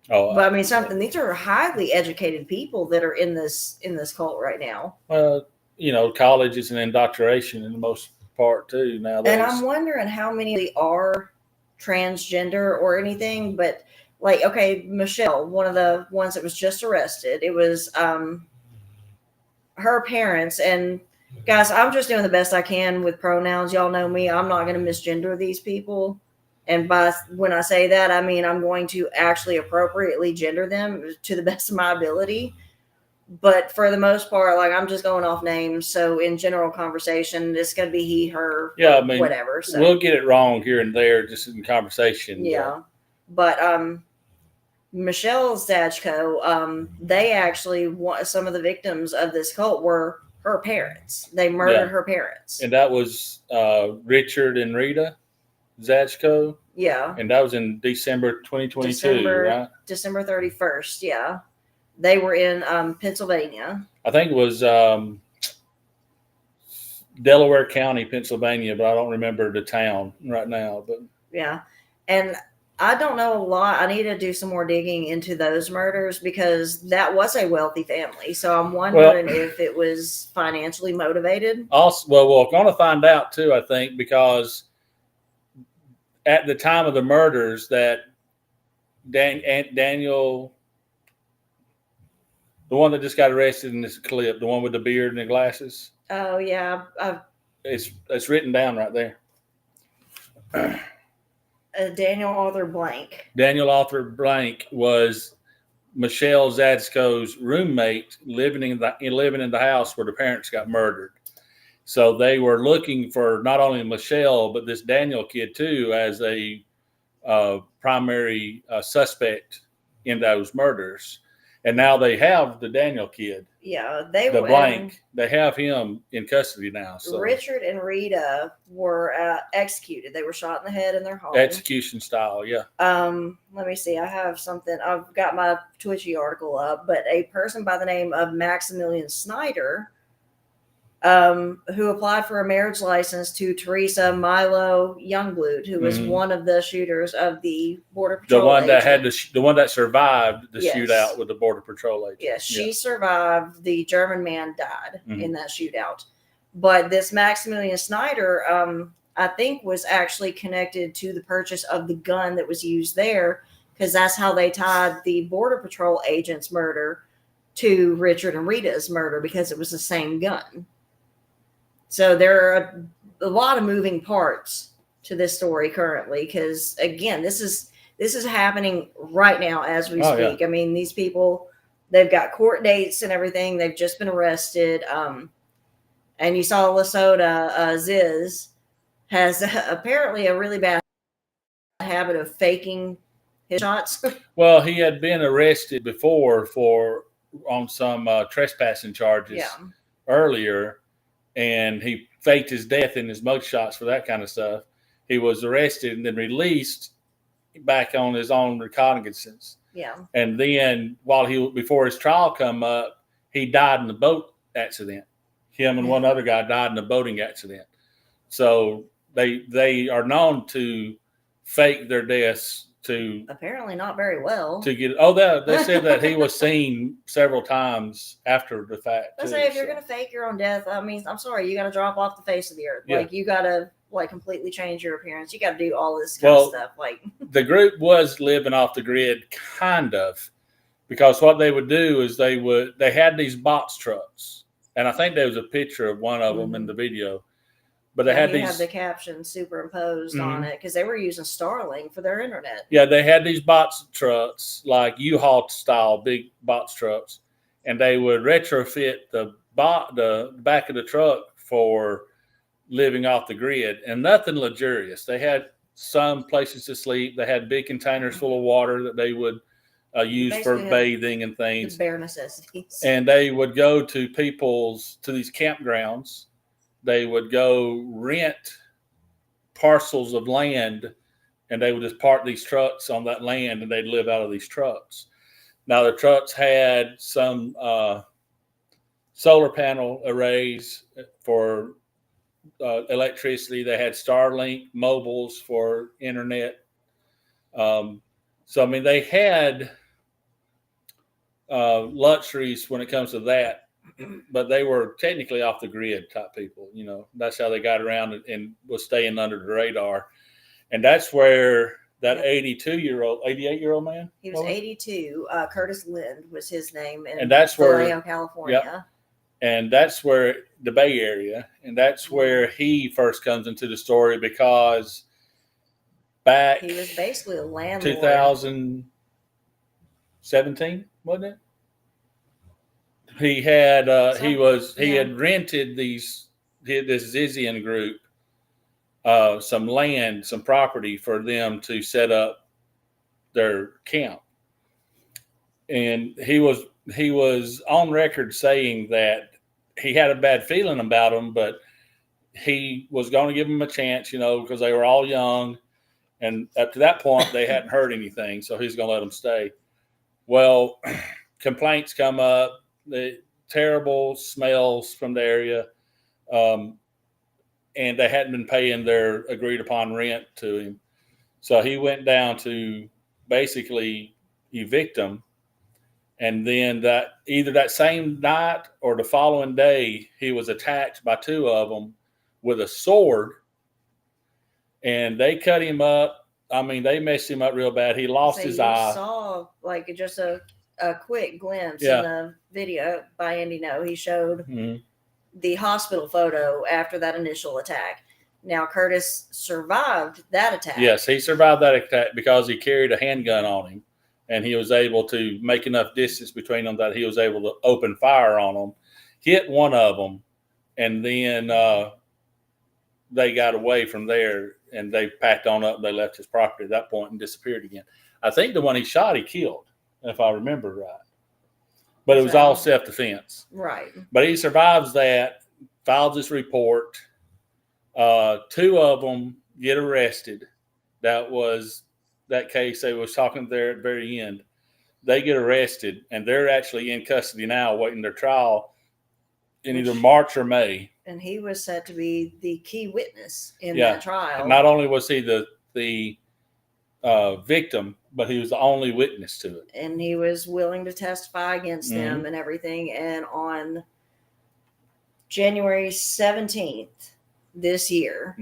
Oh, but I mean, these are highly educated people that are in this cult right now. Well, you know, college is an indoctrination in the most part too nowadays. And I'm wondering how many are transgender or anything. But like, okay, Michelle, one of the ones that was just arrested, it was her parents. And guys, I'm just doing the best I can with pronouns. Y'all know me. I'm not going to misgender these people. And when I say that, I mean I'm going to actually appropriately gender them to the best of my ability. But for the most part, like I'm just going off names. So in general conversation, it's going to be he, her, yeah, I mean, whatever. So we'll get it wrong here and there just in conversation. Yeah. But Michelle Zachko, they actually, some of the victims of this cult were her parents. They murdered her parents. And that was Richard and Rita Zachko. Yeah. And that was in December 2022, right? December 31st, yeah. They were in Pennsylvania. I think it was Delaware County, Pennsylvania, but I don't remember the town right now. But yeah. And I don't know a lot. I need to do some more digging into those murders because that was a wealthy family. So I'm wondering if it was financially motivated. Also, we're going to find out too, I think, because at the time of the murders that Daniel, the one that just got arrested in this clip, the one with the beard and the glasses. Oh, yeah. It's written down right there. Daniel Arthur Blank. Daniel Arthur Blank was Michelle Zachko's roommate living in the house where the parents got murdered. So they were looking for not only Michelle, but this Daniel kid too as a primary suspect in those murders. And now they have the Daniel kid. Yeah, the Blank. They have him in custody now. So. Richard and Rita were executed. They were shot in the head in their home. Execution style, yeah. Let me see. I have something. I've got my Twitchy article up. But a person by the name of Maximilian Snyder, who applied for a marriage license to Teresa Milo Youngblood, who was one of the shooters of the Border Patrol. The one agent. that had the one that survived the shootout with the Border Patrol agent. Yes, she survived. The German man died in that shootout. But this Maximilian Snyder, I think, was actually connected to the purchase of the gun that was used there, because that's how they tied the Border Patrol agent's murder to Richard and Rita's murder, because it was the same gun. So there are a lot of moving parts to this story currently, because again, this is happening right now as we speak. Yeah. I mean, these people, they've got court dates and everything. They've just been arrested. And you saw Lesota, Ziz has apparently a really bad habit of faking his shots. Well, he had been arrested before on some trespassing charges earlier. And he faked his death in his mugshots for that kind of stuff. He was arrested and then released back on his own recognizance. Yeah. And then before his trial come up, he died in a boat accident. Him and one other guy died in a boating accident. So they are known to fake their deaths to apparently not very well to get. They said that he was seen several times after the fact. Let's say if you're gonna fake your own death, I mean, I'm sorry, you got to drop off the face of the earth. Like you got to completely change your appearance. You got to do all this kind of stuff. Like the group was living off the grid, kind of, because what they would do is they had these box trucks, and I think there was a picture of one of them in the video. But they had the caption superimposed on it because they were using Starlink for their internet. Yeah, they had these box trucks, like U-Haul style, big box trucks, and they would retrofit the back of the truck for living off the grid, and nothing luxurious. They had some places to sleep. They had big containers full of water that they would used for Basically have bathing and The things. bare necessities. And they would go to these campgrounds. They would go rent parcels of land, and they would just park these trucks on that land, and they'd live out of these trucks. Now the trucks had some solar panel arrays for electricity. They had Starlink mobiles for internet. So I mean, they had luxuries when it comes to that, but they were technically off the grid type people. You know, that's how they got around and was staying under the radar. And that's where that 88-year-old man. He was 82. Curtis Lind was his name, And that's where- Vallejo, California. Yep. And that's where the Bay Area, and that's where he first comes into the story, because back He was basically a landlord. 2017, wasn't it? He had he had rented this Zizian group some land, some property for them to set up their camp. And he was on record saying that he had a bad feeling about them, but he was going to give them a chance, you know, because they were all young. And up to that point, they hadn't heard anything. So he's going to let them stay. Well, complaints come up, the terrible smells from the area. And they hadn't been paying their agreed upon rent to him. So he went down to basically evict them. And then either that same night or the following day, he was attacked by two of them with a sword, and they cut him up. I mean, they messed him up real bad. He lost his eye. I saw like just a quick glimpse in the video by Andy No. He showed the hospital photo after that initial attack. Now, Curtis survived that attack. Yes, he survived that attack because he carried a handgun on him. And he was able to make enough distance between them that he was able to open fire on them, hit one of them, and then they got away from there, and they packed on up. And they left his property at that point and disappeared again. I think the one he shot, he killed, if I remember right. But it was all self-defense. Right. But he survives that, files his report. Two of them get arrested. That case they was talking there at the very end. They get arrested, and they're actually in custody now, waiting their trial in either March or May. And he was said to be the key witness in that trial. Not only was he the victim, but he was the only witness to it. And he was willing to testify against them and everything. And on January 17th this year,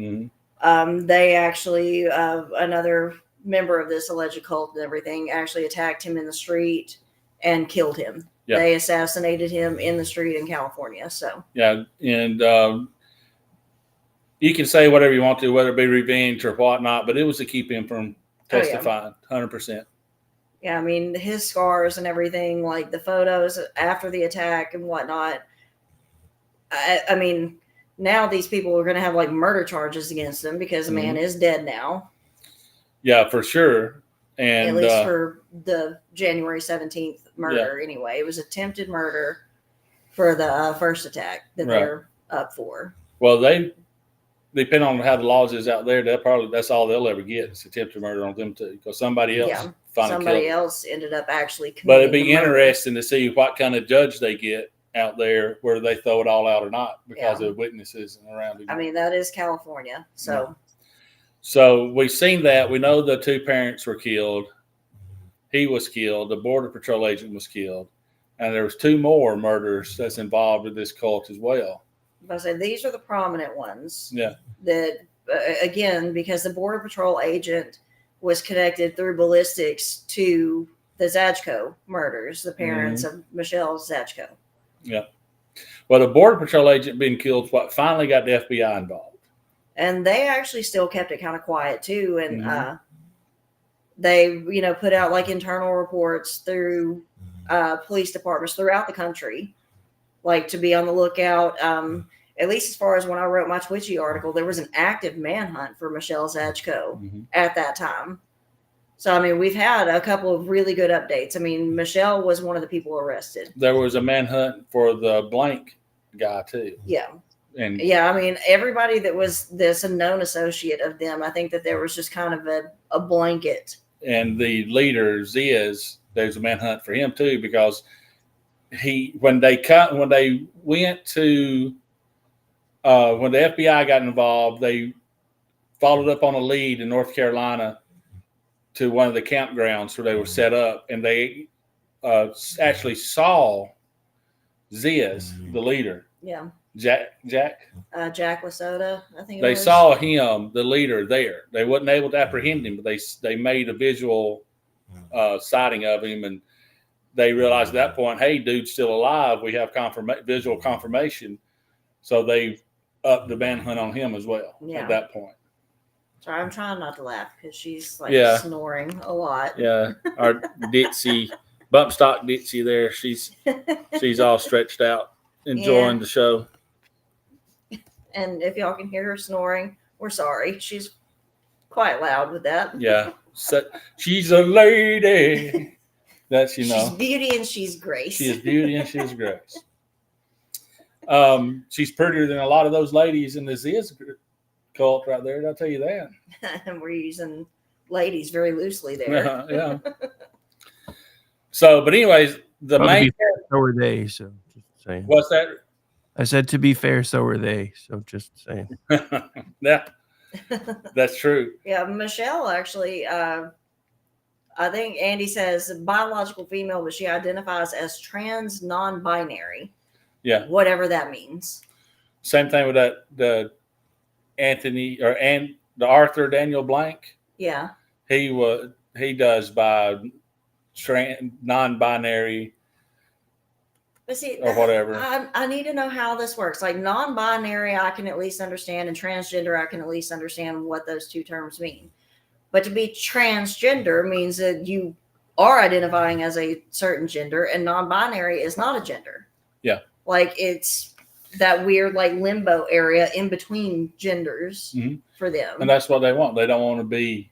they actually, another member of this alleged cult and everything, actually attacked him in the street and killed him. Yeah. They assassinated him in the street in California. So and you can say whatever you want to, whether it be revenge or whatnot, but it was to keep him from testifying. 100%. Yeah, I mean, his scars and everything, like the photos after the attack and whatnot. I mean, now these people are going to have like murder charges against them because the man is dead now. Yeah, for sure. And at least for the January 17th murder, anyway. It was attempted murder for the first attack that they're up for. Well, they, depending on how the laws is out there, that's all they'll ever get is attempted murder on them too, because somebody else ended up actually committing. But it'd be interesting to see what kind of judge they get out there, whether they throw it all out or not because of witnesses and around. I mean, that is California, so. Yeah. So we've seen that. We know the two parents were killed. He was killed. The Border Patrol agent was killed. And there was two more murders that's involved with this cult as well. I said these are the prominent ones. Yeah. That, again, because the Border Patrol agent was connected through ballistics to the Zachko murders, the parents of Michelle Zachko. Yeah. Well, the Border Patrol agent being killed finally got the FBI involved. And they actually still kept it kind of quiet too. And they, put out like internal reports through police departments throughout the country, like to be on the lookout. At least as far as when I wrote my Twitchy article, there was an active manhunt for Michelle Zachko at that time. So, I mean, we've had a couple of really good updates. I mean, Michelle was one of the people arrested. There was a manhunt for the blank guy too. Yeah. And yeah, I mean, everybody that was this a known associate of them, I think that there was just kind of a blanket. And the leader, Ziz, there's a manhunt for him too, because when the FBI got involved, they followed up on a lead in North Carolina to one of the campgrounds where they were set up, and they actually saw Ziz, the leader. Yeah. Jack Lasota, I think. They saw him, the leader, there. They wasn't able to apprehend him, but they made a visual sighting of him, and they realized at that point, hey, dude's still alive. We have visual confirmation, so they upped the manhunt on him as well at that point. Sorry, I'm trying not to laugh because she's like snoring a lot. Yeah, our Ditsy, bump stock Ditsy there, she's all stretched out, enjoying the show. And if y'all can hear her snoring, we're sorry. She's quite loud with that. Yeah, she's a lady. That's She's beauty and she's grace. She is beauty and she is grace. She's prettier than a lot of those ladies in the Ziz cult right there. I'll tell you that. And we're using ladies very loosely there. Yeah. So, but anyways, the main. So were they. So just saying. What's that? I said, to be fair, so were they. So just saying. Yeah, that's true. Yeah, Michelle actually, I think Andy says biological female, but she identifies as trans non-binary. Yeah. Whatever that means. Same thing with the Arthur Daniel Blank. Yeah. He does by non-binary. But see, or whatever. I need to know how this works. Like non-binary, I can at least understand, and transgender, I can at least understand what those two terms mean. But to be transgender means that you are identifying as a certain gender, and non-binary is not a gender. Yeah. Like it's that weird like limbo area in between genders for them. And that's what they want. They don't want to be.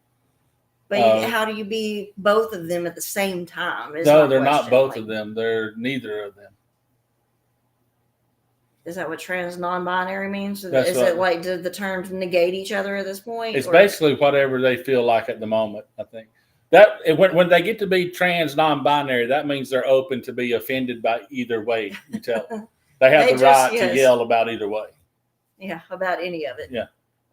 But how do you be both of them at the same time? No, they're not both of them. They're neither of them. Is that what trans non-binary means? It like, do the terms negate each other at this point? It's basically whatever they feel like at the moment, I think. That when they get to be trans non-binary, that means they're open to be offended by either way. You tell them. They have the right to yell about either way. Yeah, about any of it. Yeah.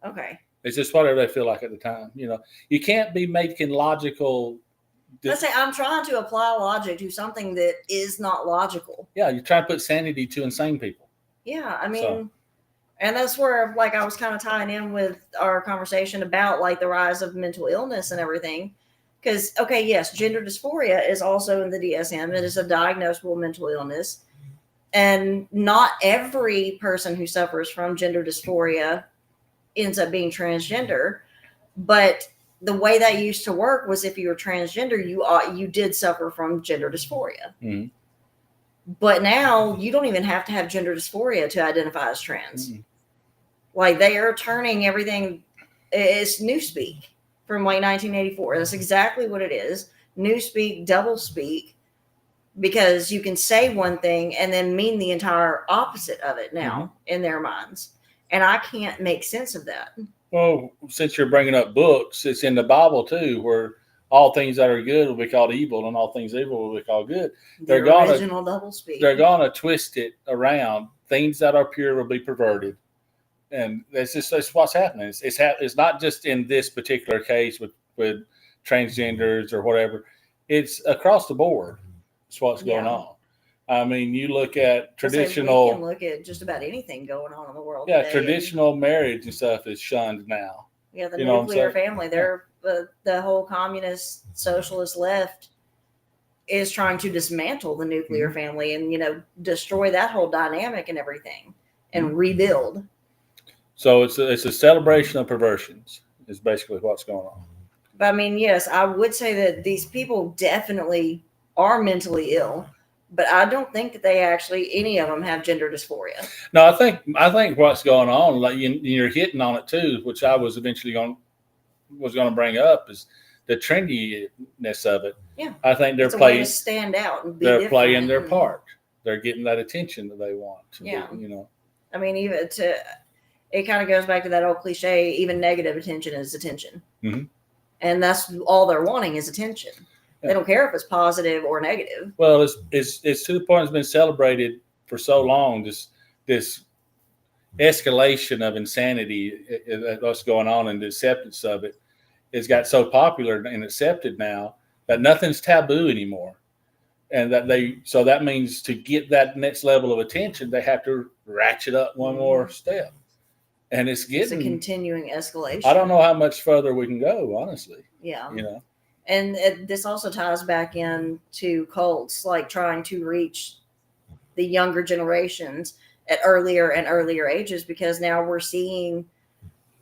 Okay. It's just whatever they feel like at the time. You can't be making logical. Let's say I'm trying to apply logic to something that is not logical. Yeah, you're trying to put sanity to insane people. Yeah, I mean, and that's where like I was kind of tying in with our conversation about like the rise of mental illness and everything. Because, okay, yes, gender dysphoria is also in the DSM. It is a diagnosable mental illness. And not every person who suffers from gender dysphoria ends up being transgender. But the way that used to work was if you were transgender, you did suffer from gender dysphoria. Mm-hmm. But now you don't even have to have gender dysphoria to identify as trans. Mm-hmm. Like they are turning everything. It's newspeak from like 1984. That's exactly what it is. Newspeak, double speak, because you can say one thing and then mean the entire opposite of it now in their minds. And I can't make sense of that. Well, since you're bringing up books, it's in the Bible too, where all things that are good will be called evil, and all things evil will be called good. They're gonna twist it around. Things that are pure will be perverted, and that's what's happening. It's not just in this particular case with transgenders or whatever. It's across the board. That's what's going on. I mean, you look at traditional. We can look at just about anything going on in the world. Yeah, today. Traditional marriage and stuff is shunned now. Yeah, the nuclear family. They're the whole communist socialist left is trying to dismantle the nuclear family and destroy that whole dynamic and everything and rebuild. So it's a celebration of perversions is basically what's going on. But I mean, yes, I would say that these people definitely are mentally ill, but I don't think that they actually any of them have gender dysphoria. No, I think what's going on, like you're hitting on it too, which I was eventually going to bring up, is the trendiness of it. Yeah. I think they're It's a way to playing. stand out and be They're different. playing their part. They're getting that attention that they want. Yeah. You know. I mean, it kind of goes back to that old cliche. Even negative attention is attention, and that's all they're wanting is attention. They don't care if it's positive or negative. Well, it's to the point it's been celebrated for so long. This escalation of insanity, what's going on, and the acceptance of it, has got so popular and accepted now that nothing's taboo anymore. And that means to get that next level of attention, they have to ratchet up one more step. And it's a continuing escalation. I don't know how much further we can go, honestly. Yeah. You know. And this also ties back into cults, like trying to reach the younger generations at earlier and earlier ages, because now we're seeing,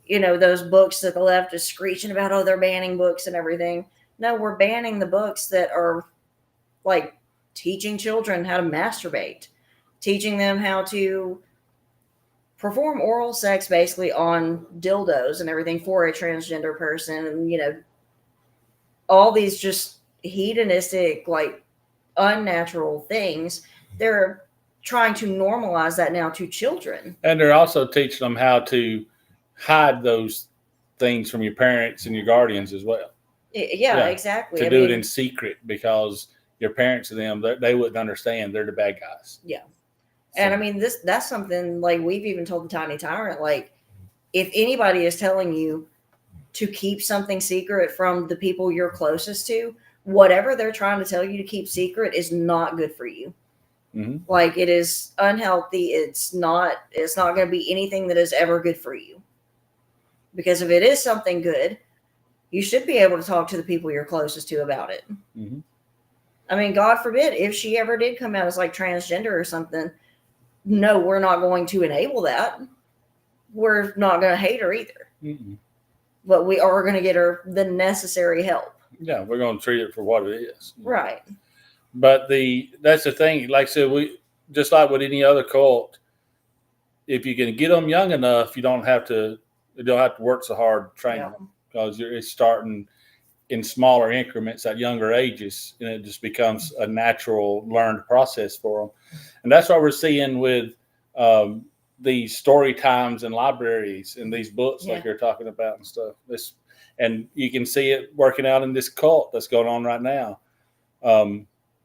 those books that the left is screeching about, oh, they're banning books and everything. No, we're banning the books that are like teaching children how to masturbate, teaching them how to perform oral sex basically on dildos and everything for a transgender person. And, all these just hedonistic, like unnatural things, they're trying to normalize that now to children. And they're also teaching them how to hide those things from your parents and your guardians as well. Yeah, exactly. To do it in secret, because your parents and them, they wouldn't understand. They're the bad guys. Yeah. So. And I mean, that's something like we've even told the Tiny Tyrant, like if anybody is telling you to keep something secret from the people you're closest to, whatever they're trying to tell you to keep secret is not good for you. Like, it is unhealthy. It's not going to be anything that is ever good for you. Because if it is something good, you should be able to talk to the people you're closest to about it. I mean, God forbid, if she ever did come out as like transgender or something, no, we're not going to enable that. We're not going to hate her either. But we are going to get her the necessary help. Yeah, we're going to treat it for what it is. Right. But that's the thing. Like I said, we just like with any other cult, if you can get them young enough, you don't have to work so hard to train them, because it's starting in smaller increments at younger ages, and it just becomes a natural learned process for them. And that's what we're seeing with these story times and libraries and these books like you're talking about and stuff. And you can see it working out in this cult that's going on right now.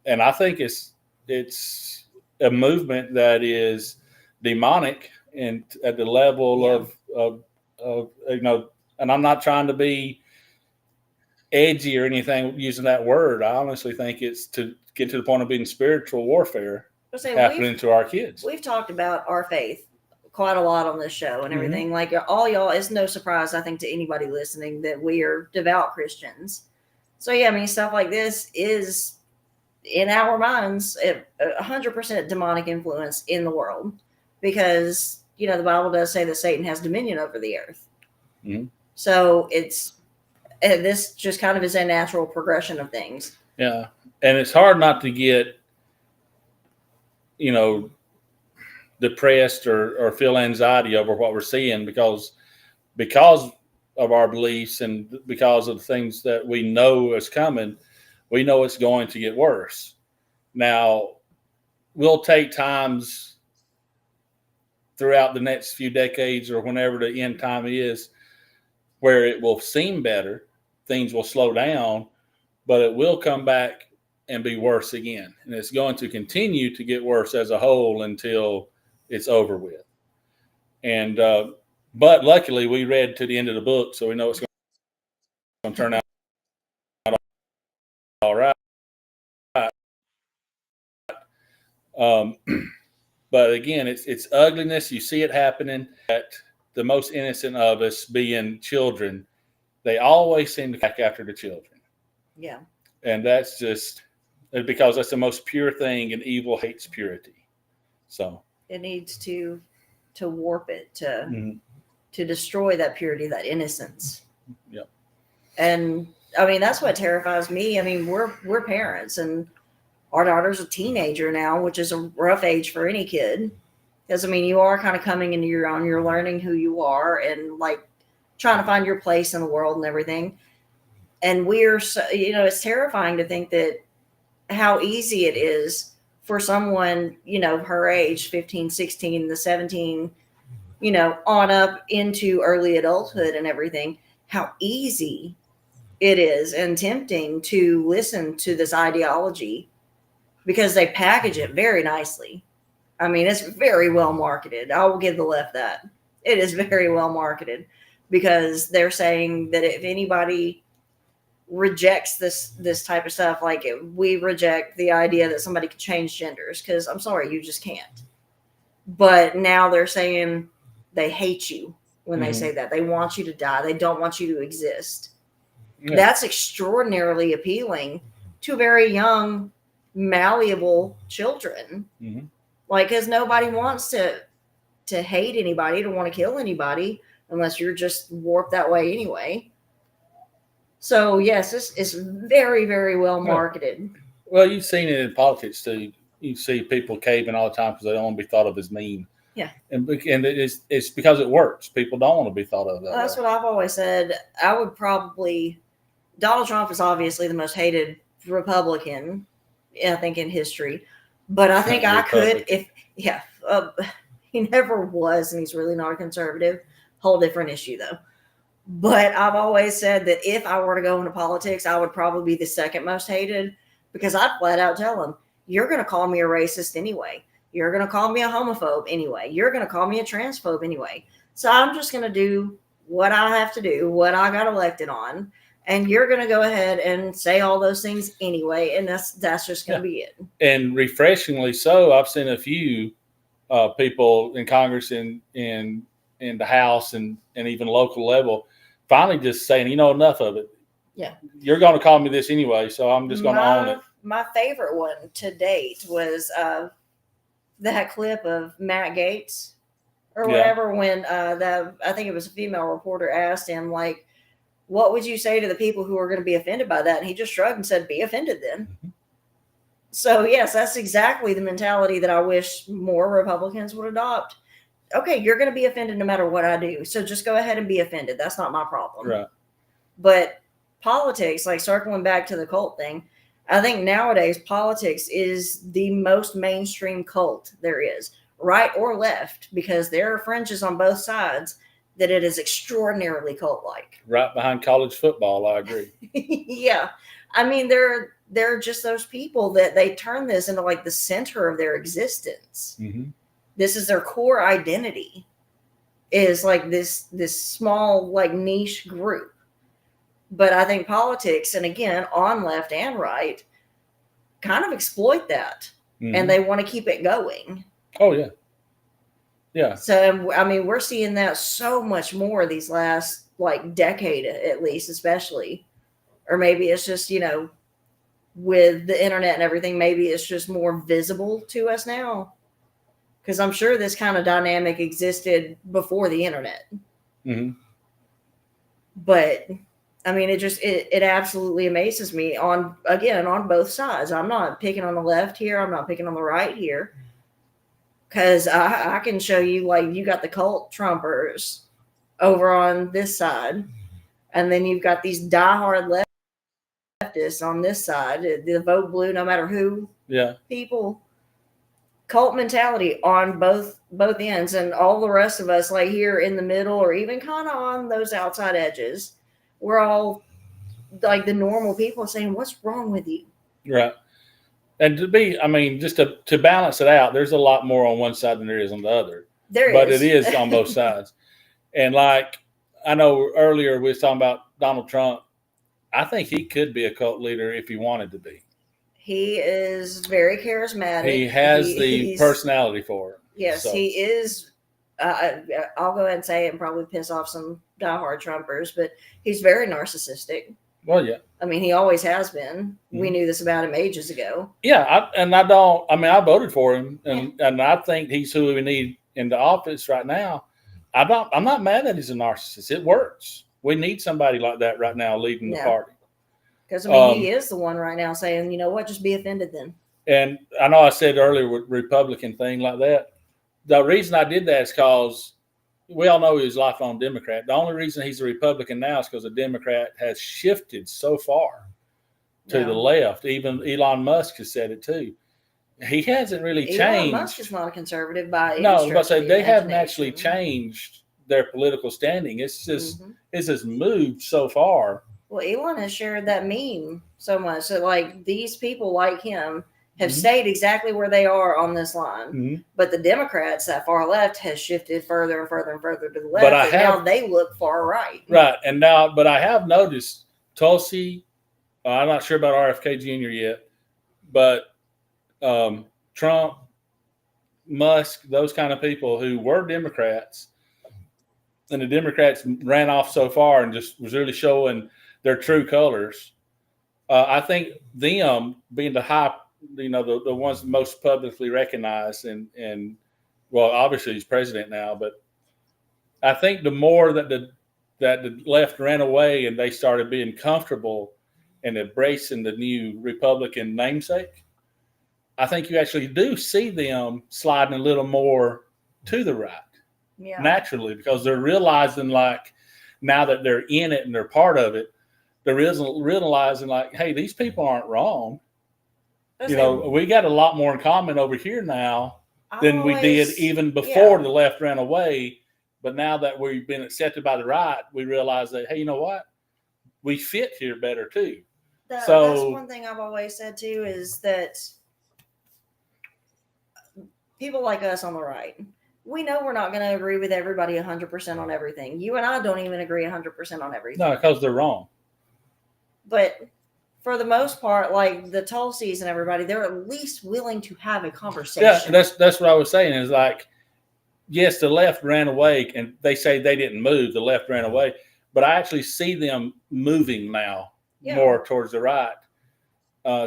And I think it's a movement that is demonic and at the level of and I'm not trying to be edgy or anything using that word. I honestly think it's to get to the point of being spiritual warfare happening to our kids. We've talked about our faith quite a lot on this show and everything. Like, all y'all, it's no surprise, I think, to anybody listening that we are devout Christians. So yeah, I mean, stuff like this is in our minds 100% demonic influence in the world, because the Bible does say that Satan has dominion over the earth. So this just kind of is a natural progression of things. Yeah, and it's hard not to get depressed or feel anxiety over what we're seeing, because of our beliefs and because of the things that we know is coming. We know it's going to get worse. Now, we'll take times throughout the next few decades or whenever the end time is where it will seem better, things will slow down, but it will come back and be worse again. And it's going to continue to get worse as a whole until it's over with. And but luckily we read to the end of the book, so we know it's going to turn out all right. But again, it's ugliness. You see it happening at the most innocent of us, being children. They always seem to back after the children. Yeah. And that's just because that's the most pure thing, and evil hates purity. So it needs to warp it, to destroy that purity, that innocence. Yep. And I mean, that's what terrifies me. I mean, we're parents, and our daughter's a teenager now, which is a rough age for any kid. Because, I mean, you are kind of coming into your own. You're learning who you are and, like, trying to find your place in the world and everything. And we're, it's terrifying to think that how easy it is for someone, her age, 15, 16, the 17, on up into early adulthood and everything, how easy it is and tempting to listen to this ideology because they package it very nicely. I mean, it's very well marketed. I will give the left that. It is very well marketed because they're saying that if anybody rejects this type of stuff, like we reject the idea that somebody can change genders, because I'm sorry, you just can't. But now they're saying they hate you when they say that. They want you to die. They don't want you to exist. Yeah. That's extraordinarily appealing to very young, malleable children. Like, because nobody wants to hate anybody, to want to kill anybody, unless you're just warped that way anyway. So yes, this is very, very well marketed. Well, you've seen it in politics too. You see people caving all the time because they don't want to be thought of as mean. Yeah, and it's because it works. People don't want to be thought of that. That's what I've always said. Donald Trump is obviously the most hated Republican, I think, in history. But I think I could, he never was, and he's really not a conservative. Whole different issue though. But I've always said that if I were to go into politics, I would probably be the second most hated, because I'd flat out tell them, you're going to call me a racist anyway. You're going to call me a homophobe anyway. You're going to call me a transphobe anyway. So I'm just going to do what I have to do, what I got elected on. And you're going to go ahead and say all those things anyway. And that's just going to be it. And refreshingly so, I've seen a few people in Congress and in the House and even local level finally just saying, enough of it. Yeah. You're going to call me this anyway, so I'm just going to own it. My favorite one to date was that clip of Matt Gaetz or whatever, when I think it was a female reporter asked him, like, what would you say to the people who are going to be offended by that? And he just shrugged and said, be offended then. So, yes, that's exactly the mentality that I wish more Republicans would adopt. Okay, you're going to be offended no matter what I do. So just go ahead and be offended. That's not my problem. Right. But politics, like circling back to the cult thing, I think nowadays politics is the most mainstream cult there is, right or left, because there are fringes on both sides that it is extraordinarily cult-like. Right behind college football, I agree. Yeah. I mean, they're just those people that they turn this into like the center of their existence. This is their core identity, is like this small, like, niche group. But I think politics, and again, on left and right, kind of exploit that. And they want to keep it going. Oh, yeah. Yeah. So, I mean, we're seeing that so much more these last, like, decade, at least, especially. Or maybe it's just, with the internet and everything, maybe it's just more visible to us now. Because I'm sure this kind of dynamic existed before the internet. But I mean, it absolutely amazes me on both sides. I'm not picking on the left here. I'm not picking on the right here. Because I can show you, like, you got the cult Trumpers over on this side. And then you've got these diehard leftists on this side. The vote blue no matter who. Yeah. People. Cult mentality on both ends, and all the rest of us, like, here in the middle or even kind of on those outside edges, we're all like the normal people saying, what's wrong with you? Right. And just to balance it out, there's a lot more on one side than there is on the other. But it is on both sides. And like, I know earlier we was talking about Donald Trump. I think he could be a cult leader if he wanted to be. He is very charismatic. He has the personality for it. Yes, so. He is. I'll go ahead and say it and probably piss off some diehard Trumpers, but he's very narcissistic. Well, yeah. I mean, he always has been. We knew this about him ages ago. Yeah, I voted for him, and I think he's who we need in the office right now. I'm not mad that he's a narcissist. It works. We need somebody like that right now leading the party. Because, I mean, he is the one right now saying, you know what, just be offended then. And I know I said earlier with Republican thing like that. The reason I did that is because we all know he was a lifelong Democrat. The only reason he's a Republican now is because the Democrat has shifted so far to the left. Even Elon Musk has said it too. He hasn't really changed. Elon Musk is not a conservative by any No, stretch but of say the they haven't actually imagination. changed their political standing. It's just moved so far. Well, Elon has shared that meme so much that like these people like him have stayed exactly where they are on this line. But the Democrats, that far left, has shifted further and further and further to the left. Now they look far right. Right. And now, but I have noticed Tulsi, I'm not sure about RFK Jr. yet, but Trump, Musk, those kind of people who were Democrats, and the Democrats ran off so far and just was really showing their true colors. I think them being the high, the ones most publicly recognized, and well, obviously he's president now, but I think the more that the left ran away and they started being comfortable and embracing the new Republican namesake, I think you actually do see them sliding a little more to the right naturally, because they're realizing, like, now that they're in it and they're part of it, they're realizing, like, hey, these people aren't wrong. We got a lot more in common over here now than we did even before the left ran away. But now that we've been accepted by the right, we realize that, hey, you know what? We fit here better too. That's one thing I've always said too, is that people like us on the right, we know we're not going to agree with everybody 100% on everything. You and I don't even agree 100% on everything. No, because they're wrong. But for the most part, like the Tulsis and everybody, they're at least willing to have a conversation. Yeah, that's what I was saying, is like, yes, the left ran away, and they say they didn't move. The left ran away. But I actually see them moving now more towards the right.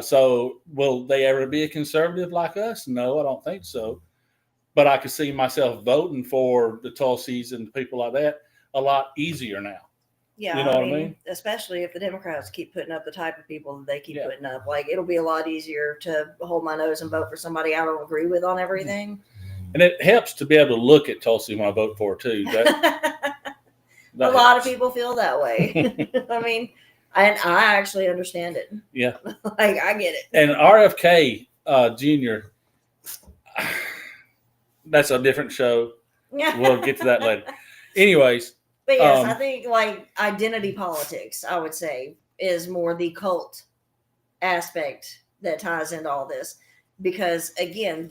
So will they ever be a conservative like us? No, I don't think so. But I could see myself voting for the Tulsis and people like that a lot easier now. Yeah, you know what I mean? Especially if the Democrats keep putting up the type of people that they keep putting up. Like, it'll be a lot easier to hold my nose and vote for somebody I don't agree with on everything. And it helps to be able to look at Tulsi when I vote for her too. A lot of people feel that way. I mean, and I actually understand it. Yeah. Like, I get it. And RFK Jr., that's a different show. We'll get to that later. Anyways. But yes, I think like identity politics, I would say, is more the cult aspect that ties into all this. Because again,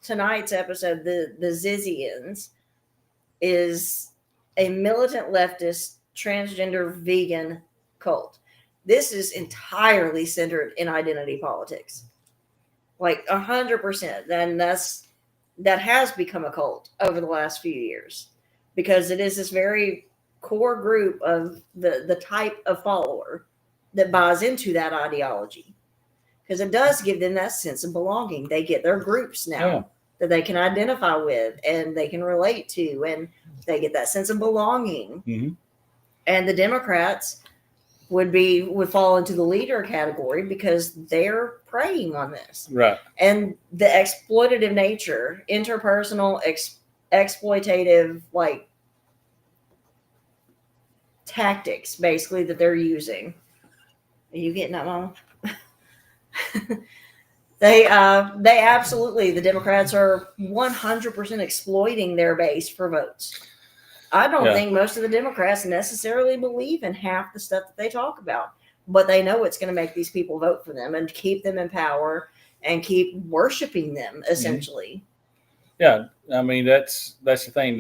tonight's episode, the Zizzians, is a militant leftist transgender vegan cult. This is entirely centered in identity politics, like 100%. And that has become a cult over the last few years, because it is this very core group of the type of follower that buys into that ideology, because it does give them that sense of belonging. They get their groups now that they can identify with and they can relate to, and they get that sense of belonging. Mm-hmm. And the Democrats would fall into the leader category because they're preying on this. Right. And the exploitative nature, interpersonal, exploitative, like, tactics, basically, that they're using. Are you getting that, Mama? They absolutely, the Democrats are 100% exploiting their base for votes. I don't think most of the Democrats necessarily believe in half the stuff that they talk about, but they know it's going to make these people vote for them and keep them in power and keep worshiping them, essentially. Yeah, I mean, that's the thing.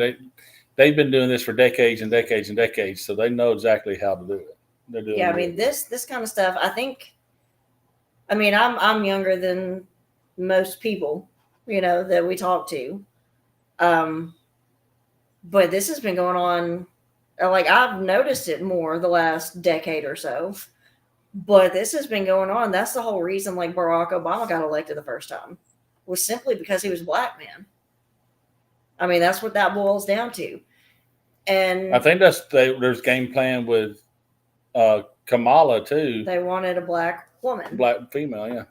They've been doing this for decades and decades and decades, so they know exactly how to do it. They're doing I mean, this kind of stuff, I think. I mean, I'm younger than most people, that we talk to. But this has been going on, like, I've noticed it more the last decade or so. But this has been going on. That's the whole reason, like, Barack Obama got elected the first time, was simply because he was a black man. I mean, that's what that boils down to. And I think there's game plan with Kamala too. They wanted a black woman, black female. Yeah.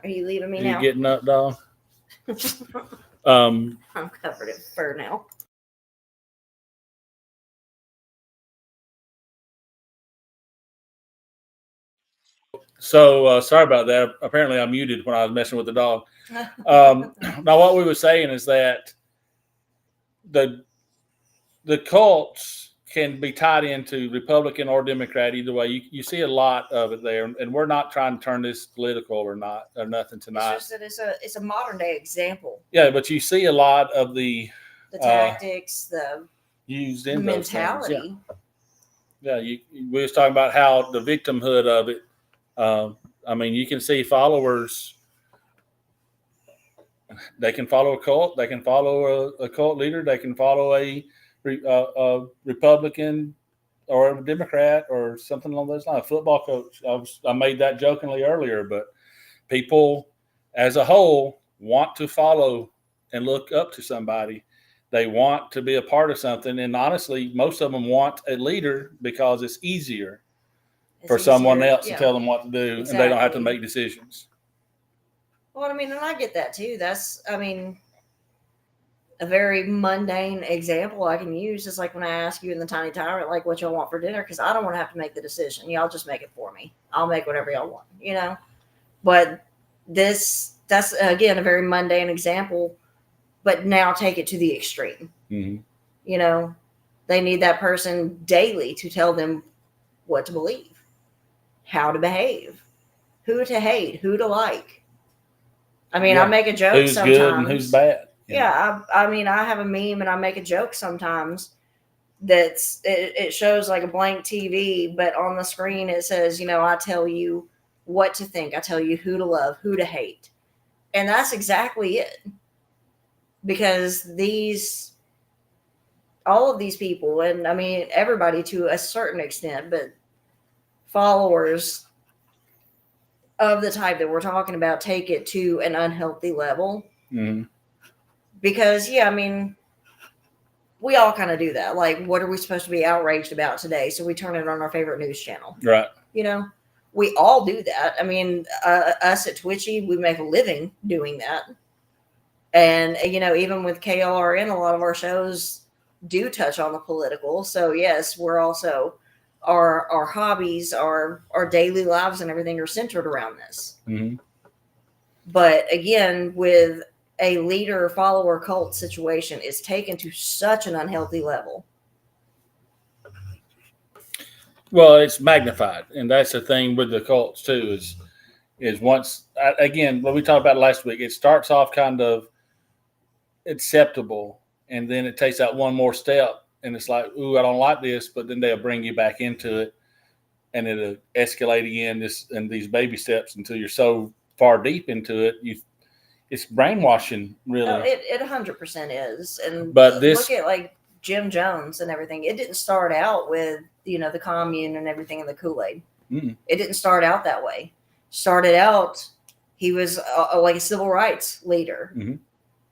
Are you leaving me now? You getting up, dog? I'm covered in fur now. So sorry about that. Apparently, I muted when I was messing with the dog. Now, what we were saying is that the cults can be tied into Republican or Democrat either way. You see a lot of it there, and we're not trying to turn this political or nothing tonight. It's just that it's a modern day example. Yeah, but you see a lot of the tactics, the used in mentality. those things. Yeah, we was talking about how the victimhood of it. I mean, you can see followers. They can follow a cult. They can follow a cult leader. They can follow a Republican or a Democrat or something along those lines. Football coach. I made that jokingly earlier, but people as a whole want to follow and look up to somebody. They want to be a part of something. And honestly, most of them want a leader because it's easier for someone else to tell them what to do, and they don't have to make decisions. Well, I mean, and I get that too. That's, I mean, a very mundane example I can use is like when I ask you in the Tiny Tyrant, like, what y'all want for dinner, because I don't want to have to make the decision. Y'all just make it for me. I'll make whatever y'all want, you know? But that's, again, a very mundane example, but now take it to the extreme. Mm-hmm. You know, they need that person daily to tell them what to believe, how to behave, who to hate, who to like. I mean, I make a joke who's sometimes. Good and who's bad. Yeah, I mean, I have a meme and I make a joke sometimes that's it shows like a blank TV, but on the screen it says, you know, I tell you what to think. I tell you who to love, who to hate. And that's exactly it. Because all of these people, and I mean, everybody to a certain extent, but followers of the type that we're talking about take it to an unhealthy level. Mm-hmm. Because, yeah, I mean, we all kind of do that. Like, what are we supposed to be outraged about today? So we turn it on our favorite news channel. Right. You know, we all do that. I mean, us at Twitchy, we make a living doing that. And, you know, even with KLRN, a lot of our shows do touch on the political. So, yes, we're also, our hobbies, our daily lives and everything are centered around this. Mm-hmm. But, again, with a leader follower cult situation is taken to such an unhealthy level. Well, it's magnified, and that's the thing with the cults too. Is once again what we talked about last week. It starts off kind of acceptable, and then it takes that one more step, and it's like, ooh, I don't like this, but then they'll bring you back into it, and it'll escalate again. And these baby steps until you're so far deep into it, it's brainwashing, really. No, it 100% is. And but look at like Jim Jones and everything. It didn't start out with, you know, the commune and everything in the Kool-Aid. Mm-hmm. It didn't start out that way. Started out, he was like a civil rights leader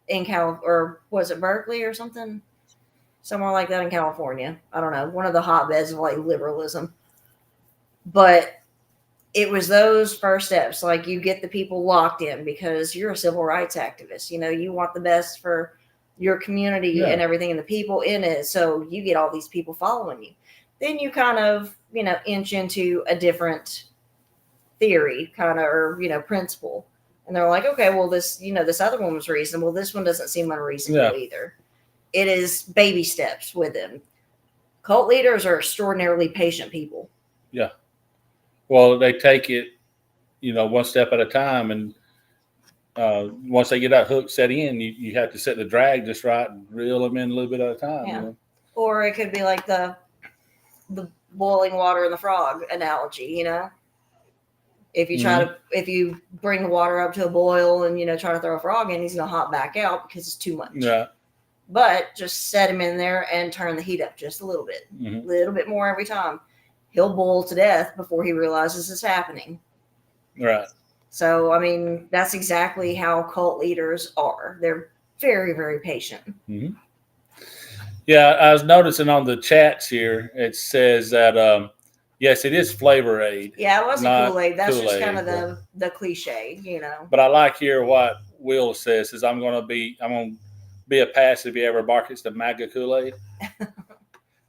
in or was it Berkeley or something? Somewhere like that in California. I don't know. One of the hotbeds of like liberalism. But it was those first steps. Like, you get the people locked in because you're a civil rights activist. You know, you want the best for your community and everything and the people in it. So you get all these people following you. Then you kind of, you know, inch into a different theory kind of, or, you know, principle. And they're like, okay, well, this, you know, this other one was reasonable. This one doesn't seem unreasonable either. It is baby steps with them. Cult leaders are extraordinarily patient people. Yeah. Well, they take it, you know, one step at a time, and once they get that hook set in, you have to set the drag just right and reel them in a little bit at a time. Yeah. You know? Or it could be like the boiling water and the frog analogy, you know? If you try to, if you bring the water up to a boil and, you know, try to throw a frog in, he's going to hop back out because it's too much. Yeah. But just set him in there and turn the heat up just a little bit, little bit more every time. He'll boil to death before he realizes it's happening. Right. So, I mean, that's exactly how cult leaders are. They're very, very patient. Mm-hmm. Yeah, I was noticing on the chats here, it says that Yes, it is Flavor Aid. Yeah, it wasn't not Kool-Aid. That's just Kool-Aid, kind of the cliche, you know. But I like here what Will says is I'm gonna be a pass if he ever markets the MAGA Kool-Aid.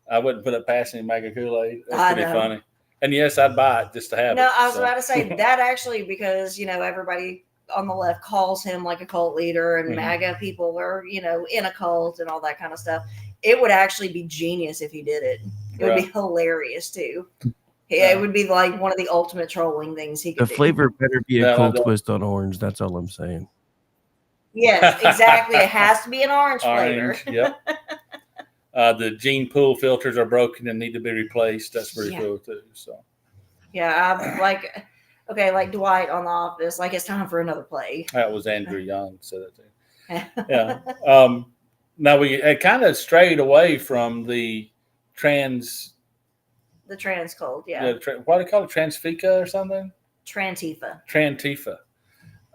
I wouldn't put it past any MAGA Kool-Aid. That's pretty funny. And yes, I'd buy it just to have it. No, I was about to say that actually, because, you know, everybody on the left calls him like a cult leader, and MAGA people are, you know, in a cult and all that kind of stuff. It would actually be genius if he did it. It would be hilarious too. Yeah, it would be like one of the ultimate trolling things he could The flavor better be a cold twist on orange. That's all I'm saying. Yes, exactly. It has to be an orange flavor. Yep. The gene pool filters are broken and need to be replaced. That's pretty cool too. So. Yeah, I'm like, okay, like Dwight on The Office. Like, it's time for another play. That was Andrew Young said that too. Yeah. Now we had kind of strayed away from the trans cult, yeah. What do they call it? Transfica or something? Trantifa.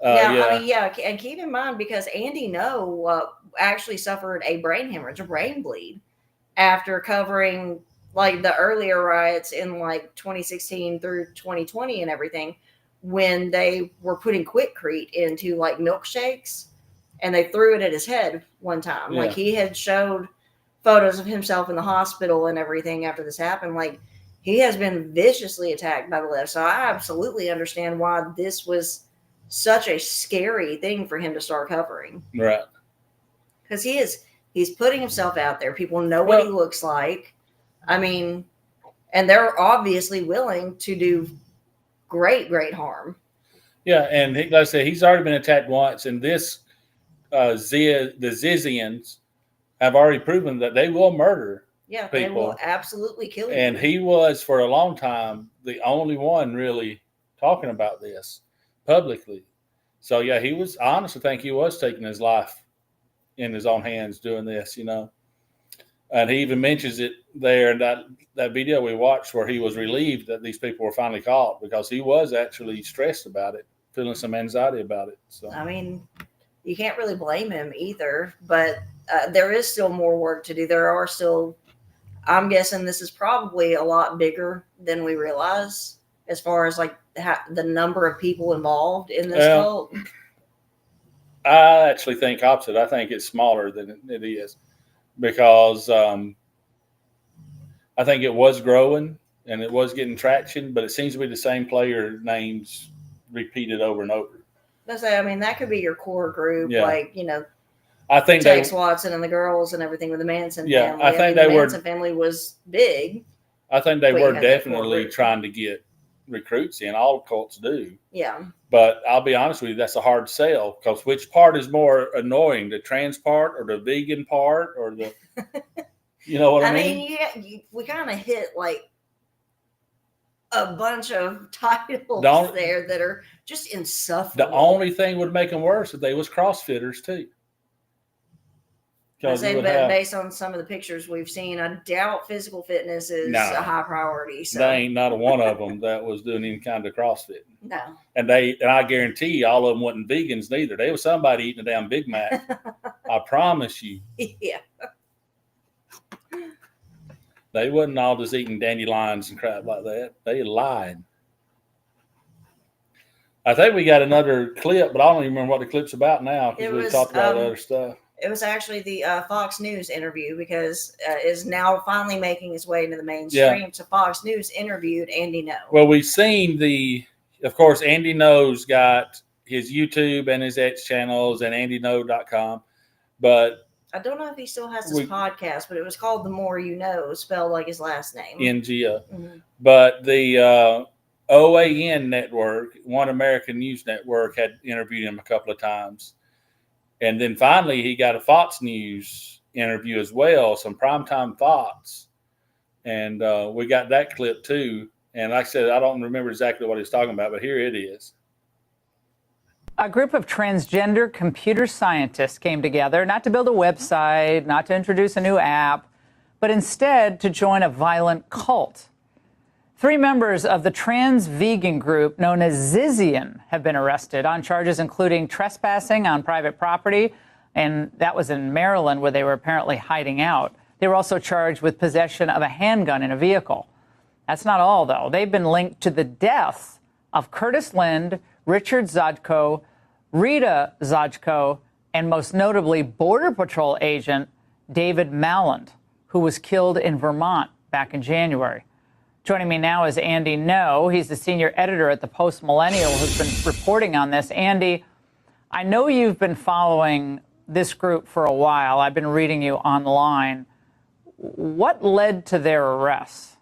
I mean, and keep in mind, because Andy No actually suffered a brain hemorrhage, a brain bleed, after covering like the earlier riots in like 2016 through 2020 and everything, when they were putting Quikrete into like milkshakes, and they threw it at his head one time. Like, he had showed photos of himself in the hospital and everything after this happened. Like, he has been viciously attacked by the left. So I absolutely understand why this was such a scary thing for him to start covering. Right. Because he's putting himself out there. People know what he looks like. I mean, and they're obviously willing to do great, great harm. Yeah, and like I said, he's already been attacked once, and this the Zizians have already proven that they will murder people. They will absolutely kill you. And he was, for a long time, the only one really talking about this publicly. So, yeah, I honestly think he was taking his life in his own hands doing this, you know. And he even mentions it there in that video we watched, where he was relieved that these people were finally caught, because he was actually stressed about it, feeling some anxiety about it. So, I mean, you can't really blame him either, but there is still more work to do. There are still, I'm guessing this is probably a lot bigger than we realize, as far as like the number of people involved in this cult. I actually think opposite. I think it's smaller than it is, because I think it was growing and it was getting traction, but it seems to be the same player names repeated over and over. I mean, that could be your core group, like, you know, I think Tex Watson and the girls and everything with the Manson family. I think the Manson family was big. I think they were definitely trying to get recruits in. All cults do. Yeah. But I'll be honest with you, that's a hard sell, because which part is more annoying, the trans part or the vegan part or the, you know what I mean? We kind of hit like a bunch of titles there that are just insufferable. The only thing would make them worse if they was CrossFitters too. I say, but based on some of the pictures we've seen, I doubt physical fitness is a high priority. So there ain't not a one of them that was doing any kind of CrossFit. No. And I guarantee all of them wasn't vegans neither. They was somebody eating a damn Big Mac. I promise you. Yeah. They wasn't all just eating dandelions and crap like that. They lied. I think we got another clip, but I don't even remember what the clip's about now, because we talked about other stuff. It was actually the Fox News interview, because is now finally making its way into the mainstream. Yeah. So Fox News interviewed Andy No. Well, we've seen of course, Andy No's got his YouTube and his X channels and AndyNo.com, but I don't know if he still has his podcast, but it was called The More You Know, spelled like his last name. NGO. Mm-hmm. But the OAN network, One American News Network, had interviewed him a couple of times. And then finally, he got a Fox News interview as well, some primetime Fox. And we got that clip too. And like I said, I don't remember exactly what he's talking about, but here it is. A group of transgender computer scientists came together not to build a website, not to introduce a new app, but instead to join a violent cult. 3 members of the trans vegan group known as Zizian have been arrested on charges including trespassing on private property, and that was in Maryland, where they were apparently hiding out. They were also charged with possession of a handgun in a vehicle. That's not all, though. They've been linked to the deaths of Curtis Lind, Richard Zodko, Rita Zodko, and most notably Border Patrol agent David Malland, who was killed in Vermont back in January. Joining me now is Andy No. He's the senior editor at the Post Millennial who's been reporting on this. Andy, I know you've been following this group for a while. I've been reading you online. What led to their arrests?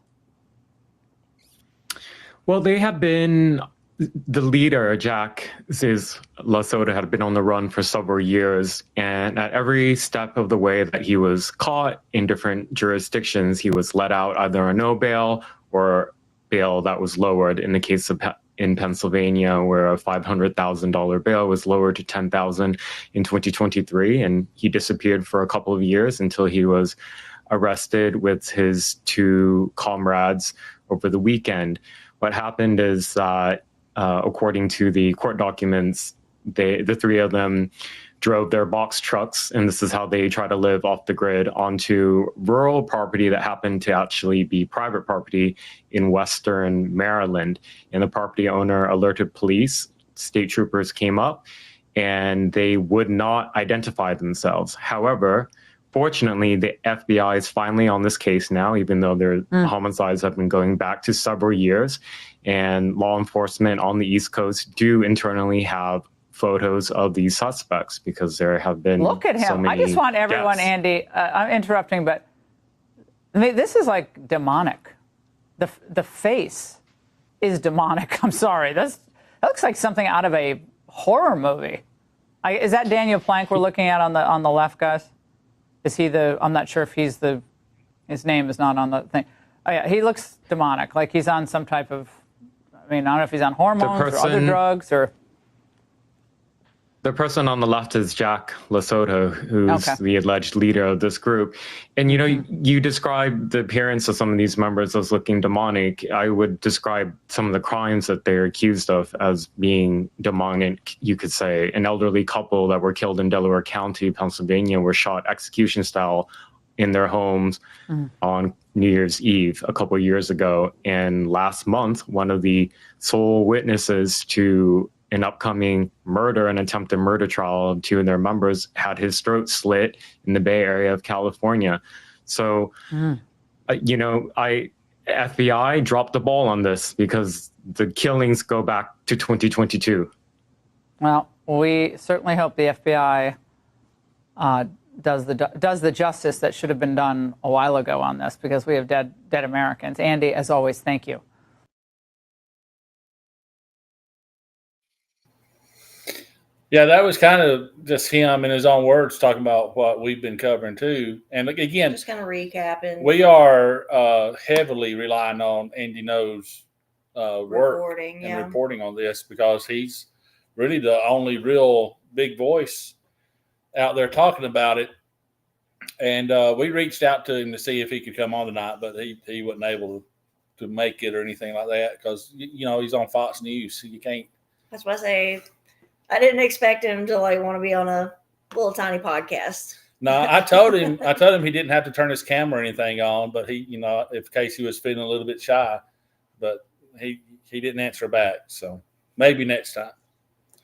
Well, they have been, the leader, Jack LaSota, had been on the run for several years. And at every step of the way that he was caught in different jurisdictions, he was let out either on no bail or bail that was lowered. In the case of in Pennsylvania, where a $500,000 bail was lowered to $10,000 in 2023, and he disappeared for a couple of years until he was arrested with his two comrades over the weekend. What happened is, according to the court documents, the three of them drove their box trucks, and this is how they try to live off the grid, onto rural property that happened to actually be private property in Western Maryland. And the property owner alerted police. State troopers came up, and they would not identify themselves. However, fortunately, the FBI is finally on this case now, even though their homicides have been going back to several years. And law enforcement on the East Coast do internally have photos of these suspects because there have been Look at him. so many I just want everyone, deaths. Andy, I'm interrupting, but this is like demonic. The face is demonic. I'm sorry. That looks like something out of a horror movie. Is that Daniel Plank we're looking at on the left, guys? Is he I'm not sure if his name is not on the thing. Oh yeah, he looks demonic, like he's on some type of, I don't know if he's on hormones or other drugs or. The person on the left is Jack LaSota, who's the alleged leader of this group. And, you described the appearance of some of these members as looking demonic. I would describe some of the crimes that they're accused of as being demonic, you could say. An elderly couple that were killed in Delaware County, Pennsylvania, were shot execution style in their homes on New Year's Eve a couple of years ago. And last month, one of the sole witnesses to an upcoming an attempted murder trial of two of their members, had his throat slit in the Bay Area of California. So, FBI dropped the ball on this because the killings go back to 2022. Well, we certainly hope the FBI does the justice that should have been done a while ago on this, because we have dead Americans. Andy, as always, thank you. Yeah, that was kind of just him in his own words talking about what we've been covering too. And again, just kind of recapping. We are heavily relying on Andy No's work and reporting on this, because he's really the only real big voice out there talking about it. And we reached out to him to see if he could come on tonight, but he wasn't able to make it or anything like that, because he's on Fox News, so you can't. That's why I say I didn't expect him to want to be on a little tiny podcast. No, I told him he didn't have to turn his camera or anything on, but he, in case he was feeling a little bit shy, but he didn't answer back. So maybe next time.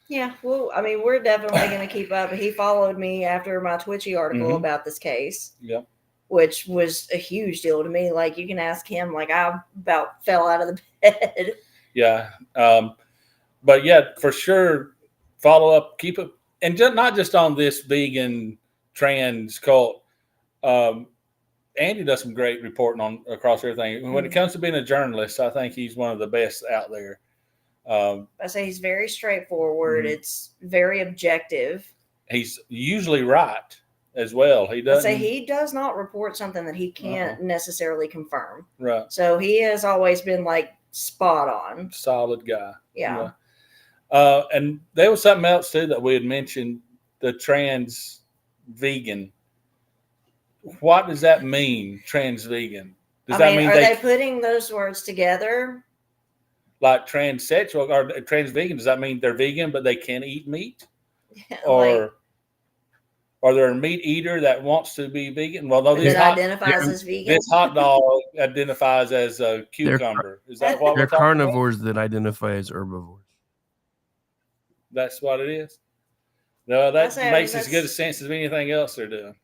Yeah, well, we're definitely going to keep up. He followed me after my Twitchy article about this case. Yep. Which was a huge deal to me. Like, you can ask him, I about fell out of the bed. Yeah. But yeah, for sure, follow up, keep it, and not just on this vegan trans cult. Andy does some great reporting on across everything. When it comes to being a journalist, I think he's one of the best out there. I say he's very straightforward. It's very objective. He's usually right as well. He does not report something that he can't necessarily confirm. Right. So he has always been spot on. Solid guy. Yeah. And there was something else too that we had mentioned, the trans vegan. What does that mean, trans vegan? Does that mean are they putting those words together? Like transsexual or trans vegan, does that mean they're vegan but they can't eat meat? Or Or they're a meat eater that wants to be vegan. Well, no, that identifies as vegan. This hot dog identifies as a cucumber. Is that what They're we're talking about? carnivores that identify as herbivores. That's what it is. No, that makes as good a that's- sense as anything else they're doing.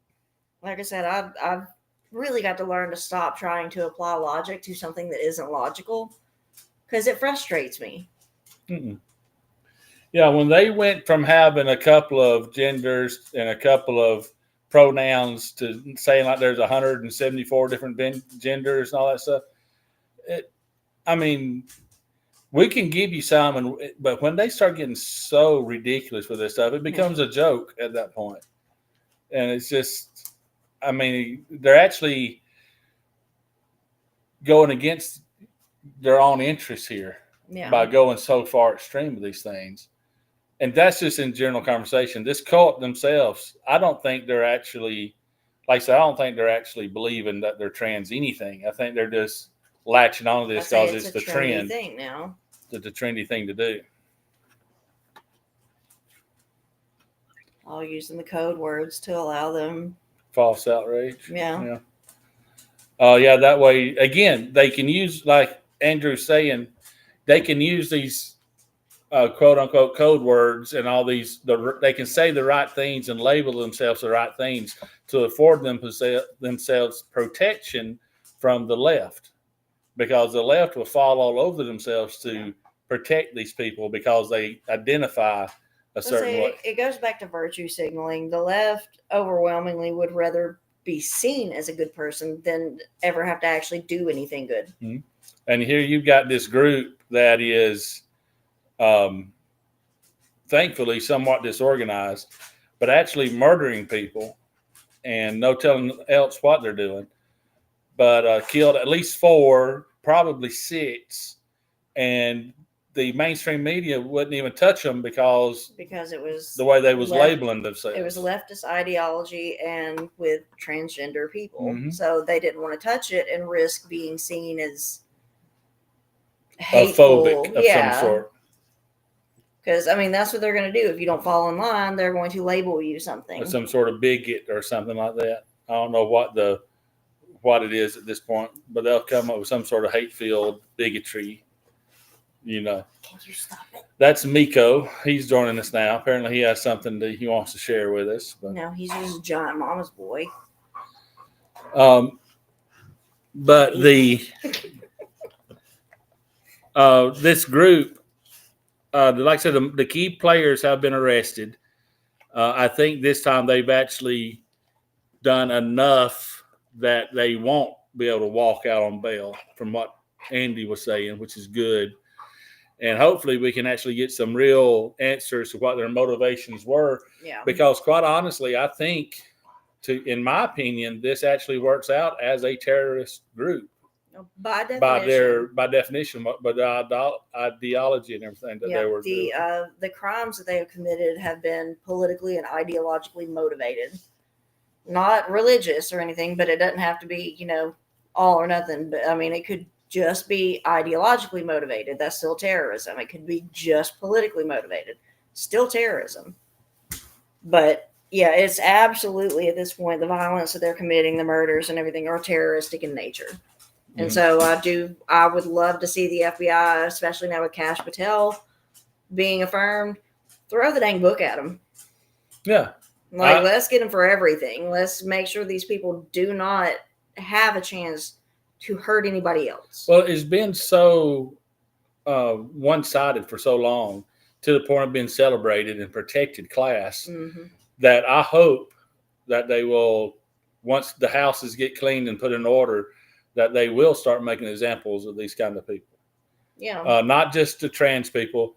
Like I said, I've really got to learn to stop trying to apply logic to something that isn't logical because it frustrates me. Mm-mm. Yeah, when they went from having a couple of genders and a couple of pronouns to saying like there's 174 different genders and all that stuff, I mean, we can give you some, but when they start getting so ridiculous with this stuff, it becomes a joke at that point. And it's just, I mean, they're actually going against their own interests here by going so far extreme with these things. And that's just in general conversation. This cult themselves, I don't think they're actually, like I said, I don't think they're actually believing that they're trans anything. I think they're just latching on to this because it's the trend thing now. The trendy thing to do. All using the code words to allow them False outrage. Yeah. Yeah, that way, again, they can use, like Andrew's saying, they can use these quote unquote code words and all these, they can say the right things and label themselves the right things to afford themselves protection from the left, because the left will fall all over themselves to protect these people because they identify a certain way. It goes back to virtue signaling. The left overwhelmingly would rather be seen as a good person than ever have to actually do anything good. Mm-hmm. And here you've got this group that is thankfully somewhat disorganized, but actually murdering people and no telling else what they're doing, but killed at least 4, probably 6, and the mainstream media wouldn't even touch them because it was the way they was labeling themselves. It was leftist ideology and with transgender people. Mm-hmm. So they didn't want to touch it and risk being seen as hateful. Phobic of some sort. Because, I mean, that's what they're going to do. If you don't fall in line, they're going to label you something. Or some sort of bigot or something like that. I don't know what it is at this point, but they'll come up with some sort of hate-filled bigotry. You know. Can't you stop it? That's Miko. He's joining us now. Apparently, he has something that he wants to share with us. But. No, he's just a giant mama's boy. But this group, like I said, the key players have been arrested. I think this time they've actually done enough that they won't be able to walk out on bail, from what Andy was saying, which is good. And hopefully we can actually get some real answers to what their motivations were. Yeah. Because quite honestly, I think, in my opinion, this actually works out as a terrorist group. By definition, but the ideology and everything that they were doing. The crimes that they have committed have been politically and ideologically motivated. Not religious or anything, but it doesn't have to be, all or nothing. But I mean, it could just be ideologically motivated. That's still terrorism. It could be just politically motivated. Still terrorism. But yeah, it's absolutely at this point, the violence that they're committing, the murders and everything are terroristic in nature. And so I would love to see the FBI, especially now with Kash Patel being affirmed, throw the dang book at them. Yeah. Let's get them for everything. Let's make sure these people do not have a chance to hurt anybody else. Well, it's been so one-sided for so long, to the point of being celebrated and protected class, that I hope that they will, once the houses get cleaned and put in order, that they will start making examples of these kind of people. Yeah. Not just the trans people,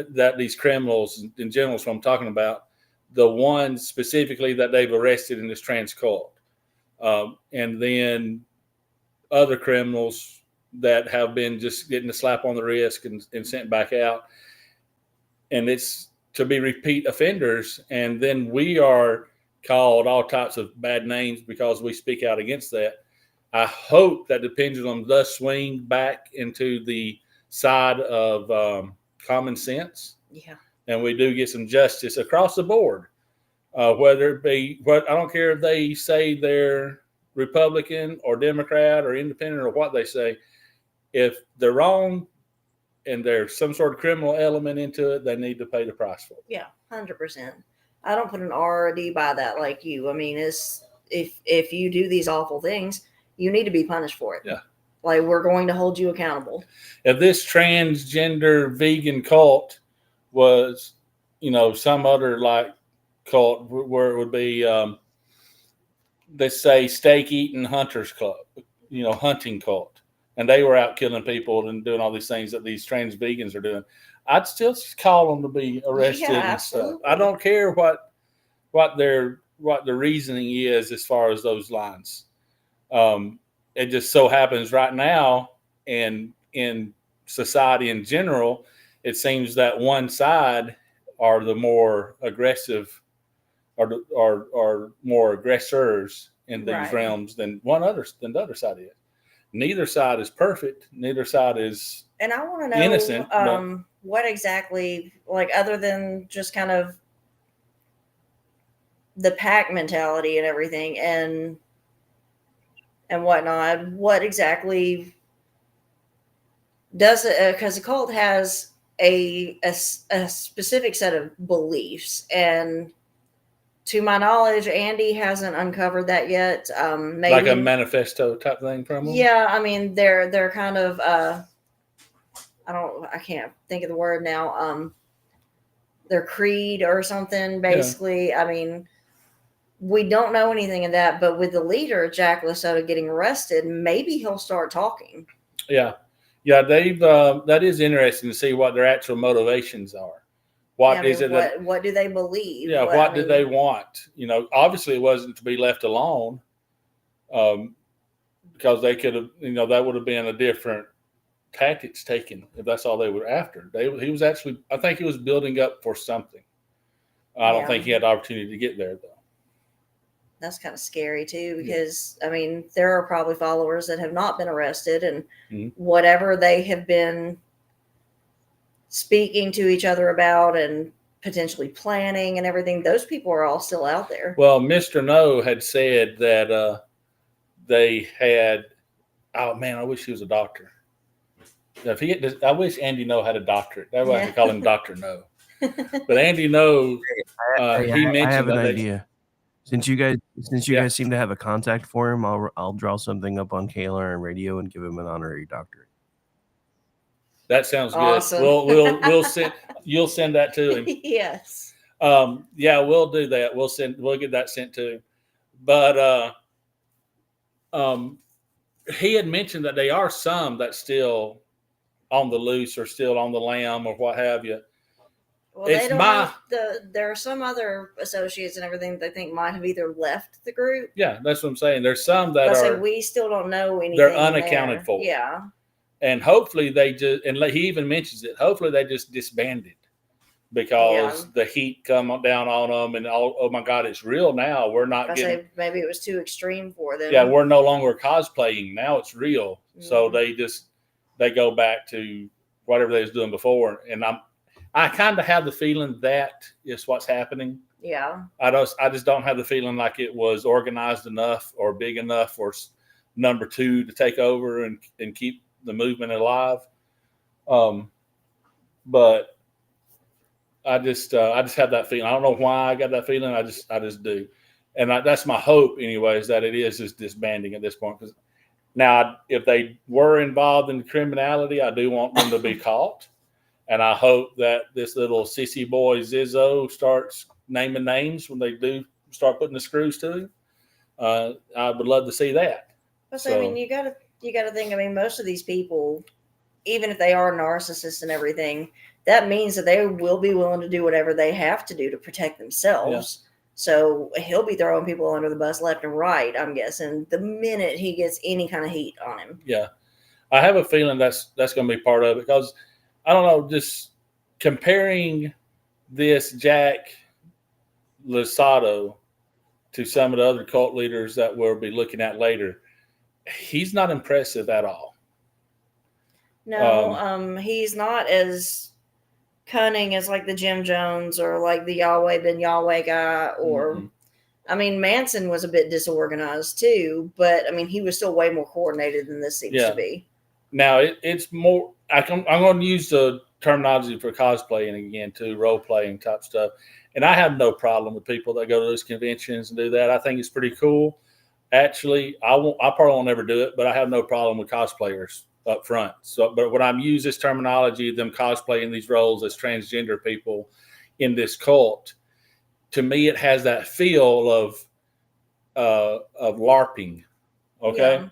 that these criminals in general is what I'm talking about, the ones specifically that they've arrested in this trans cult. And then other criminals that have been just getting a slap on the wrist and sent back out. And it's to be repeat offenders. And then we are called all types of bad names because we speak out against that. I hope that the pendulum does swing back into the side of common sense. Yeah. And we do get some justice across the board. whether it be what I don't care if they say they're Republican or Democrat or independent or what they say. If they're wrong and there's some sort of criminal element into it, they need to pay the price for it. Yeah, 100%. I don't put an R or a D by that like you. I mean, it's if you do these awful things, you need to be punished for it. Yeah. Like, we're going to hold you accountable. If this transgender vegan cult was, some other like cult where it would be, let's say, steak eating hunters club, hunting cult, and they were out killing people and doing all these things that these trans vegans are doing, I'd still call them to be arrested and stuff. I don't care what their reasoning is as far as those lines. It just so happens right now, and in society in general, it seems that one side are the more aggressive or more aggressors in these realms than the other side is. Neither side is perfect. Neither side is And I want to know innocent. What exactly, like, other than just kind of the pack mentality and everything and whatnot, what exactly does it? Because the cult has a specific set of beliefs, and to my knowledge, Andy hasn't uncovered that yet. Maybe like a manifesto type thing from them. Yeah, I mean, they're kind of I can't think of the word now. Their creed or something, basically. Yeah. I mean, we don't know anything of that, but with the leader, Jack Lasota, getting arrested, maybe he'll start talking. Yeah, they've that is interesting to see what their actual motivations are. What do they believe? Yeah, what do they want? Obviously it wasn't to be left alone, because they could have, that would have been a different tactics taken if that's all they were after. He was actually, I think he was building up for something. I don't think he had the opportunity to get there though. That's kind of scary too, because I mean, there are probably followers that have not been arrested, and whatever they have been speaking to each other about and potentially planning and everything, those people are all still out there. Well, Mr. No had said that they had, oh man, I wish he was a doctor. I wish Andy No had a doctorate. That way I could call him Dr. No. But Andy No, he mentioned I have an idea. Since you guys seem to have a contact for him, I'll draw something up on KLRN Radio and give him an honorary doctorate. That sounds awesome. Good. We'll send. You'll send that to him. Yes. Yeah, we'll do that. We'll get that sent to him. But he had mentioned that there are some that still on the loose or still on the lam or what have you. Well, there are some other associates and everything that I think might have either left the group. Yeah, that's what I'm saying. There's some that we still don't know anything. They're unaccounted for. Yeah. And hopefully they just, and he even mentions it, hopefully they just disbanded because the heat come down on them and oh my God, it's real now. We're not getting. Maybe it was too extreme for them. Yeah, we're no longer cosplaying. Now it's real. Mm-hmm. So they go back to whatever they was doing before. And I kind of have the feeling that is what's happening. Yeah. I just don't have the feeling like it was organized enough or big enough for number 2 to take over and keep the movement alive. But I just have that feeling. I don't know why I got that feeling. I just do. And that's my hope anyways, that it is just disbanding at this point. Because now if they were involved in criminality, I do want them to be caught. And I hope that this little sissy boy Zizzo starts naming names when they do start putting the screws to him. I would love to see that. I mean, you gotta think. I mean, most of these people, even if they are narcissists and everything, that means that they will be willing to do whatever they have to do to protect themselves. Yeah. So he'll be throwing people under the bus left and right, I'm guessing, the minute he gets any kind of heat on him. Yeah, I have a feeling that's going to be part of it because. I don't know, just comparing this Jack Lasota to some of the other cult leaders that we'll be looking at later, he's not impressive at all. No, he's not as Cunning is like the Jim Jones or like the Yahweh Ben Yahweh guy, or I mean, Manson was a bit disorganized too, but I mean, he was still way more coordinated than this seems to be. Now it's more. I'm going to use the terminology for cosplaying again too, role playing type stuff. And I have no problem with people that go to those conventions and do that. I think it's pretty cool. Actually, I probably won't ever do it, but I have no problem with cosplayers up front. So, but when I'm use this terminology, them cosplaying these roles as transgender people in this cult, to me, it has that feel of LARPing. Okay.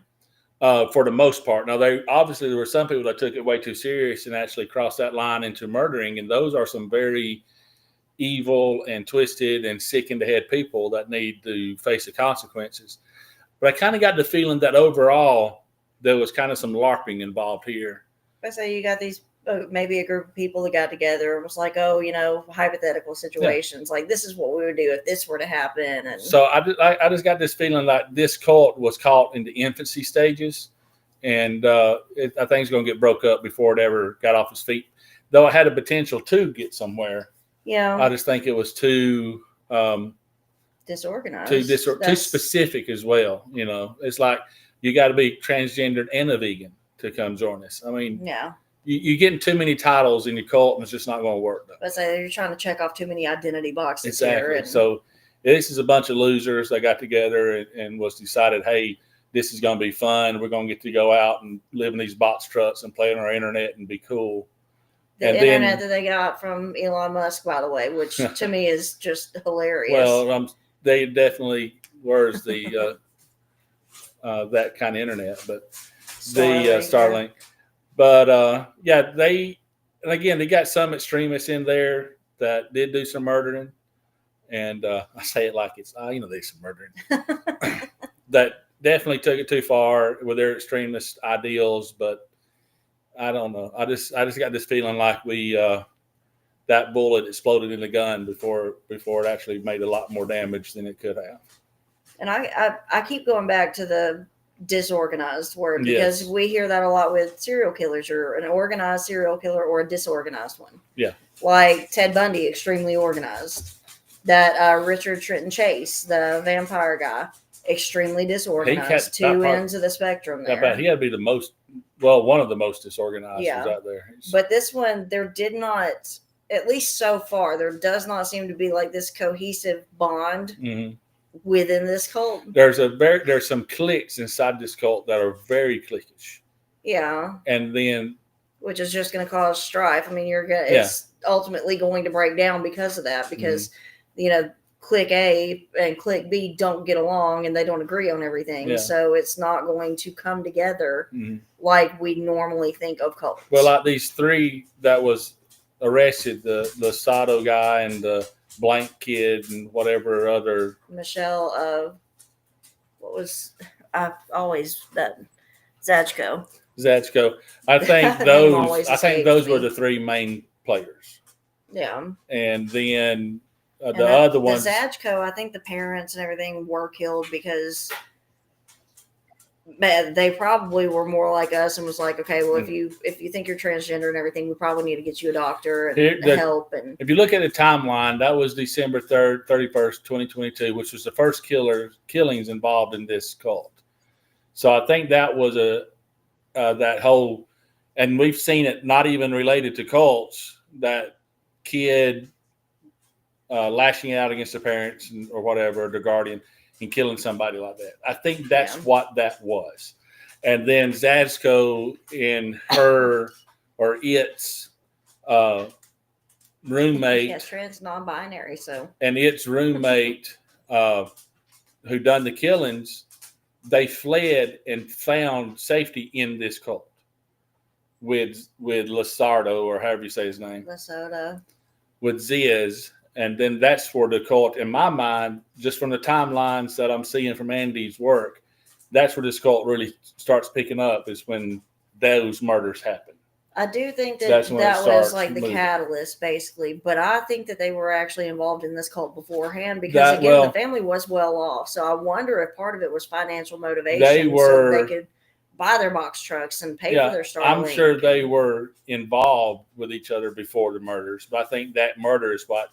For the most part. Now, there were some people that took it way too serious and actually crossed that line into murdering, and those are some very evil and twisted and sick in the head people that need to face the consequences. But I kind of got the feeling that overall there was kind of some LARPing involved here. I say you got these maybe a group of people that got together and was like, oh, hypothetical situations. Like, this is what we would do if this were to happen. And so I just got this feeling like this cult was caught in the infancy stages, and I think it's going to get broke up before it ever got off its feet. Though it had a potential to get somewhere. Yeah. I just think it was too disorganized, too specific as well. It's like you got to be transgendered and a vegan to come join us. I mean, yeah. You're getting too many titles in your cult, and it's just not going to work. But say you're trying to check off too many identity boxes. Exactly. So this is a bunch of losers that got together and was decided, hey, this is going to be fun. We're going to get to go out and live in these box trucks and play on our internet and be cool. The internet that they got from Elon Musk, by the way, which to me is just hilarious. Well, they definitely were the that kind of internet, but Starlink. But they got some extremists in there that did do some murdering, and I say it like it's they some murdering that definitely took it too far with their extremist ideals. But I don't know. I just got this feeling like that bullet exploded in the gun before it actually made a lot more damage than it could have. And I keep going back to the disorganized word because we hear that a lot with serial killers, or an organized serial killer or a disorganized one. Yeah. Like Ted Bundy, extremely organized. That Richard Trenton Chase, the vampire guy, extremely disorganized. Two ends of the spectrum there. I bet he had to be one of the most disorganized out there. But this one, there did not, at least so far, there does not seem to be like this cohesive bond within this cult. There's some cliques inside this cult that are very cliquish. Yeah. And then, which is just going to cause strife. I mean, it's ultimately going to break down because of that, because clique A and clique B don't get along and they don't agree on everything. Yeah. So it's not going to come together like we normally think of cults. Well, like these three that was arrested, the Sato guy and the blank kid and whatever other Michelle what was that Zachko. I think those were the three main players. Yeah. And then the other ones, the Zachko, I think the parents and everything were killed because they probably were more like us and was like, okay, well, if you think you're transgender and everything, we probably need to get you a doctor and help. And if you look at the timeline, that was December 3rd, 31st, 2022, which was the first killings involved in this cult. So I think that was that whole, and we've seen it not even related to cults, that kid lashing out against the parents or whatever, the guardian, and killing somebody like that. I think that's what that was. And then Zazko in her or its roommate. Yes, trans non-binary. So. And its roommate who done the killings, they fled and found safety in this cult with Lasardo, or however you say his name. Lasardo. With Ziz. And then that's for the cult, in my mind, just from the timelines that I'm seeing from Andy's work, that's where this cult really starts picking up, is when those murders happen. I do think that was like the catalyst, basically. But I think that they were actually involved in this cult beforehand because, the family was well off. So I wonder if part of it was financial motivation. So they could buy their box trucks and pay for Yeah, their Starlink. I'm sure they were involved with each other before the murders, but I think that murder is what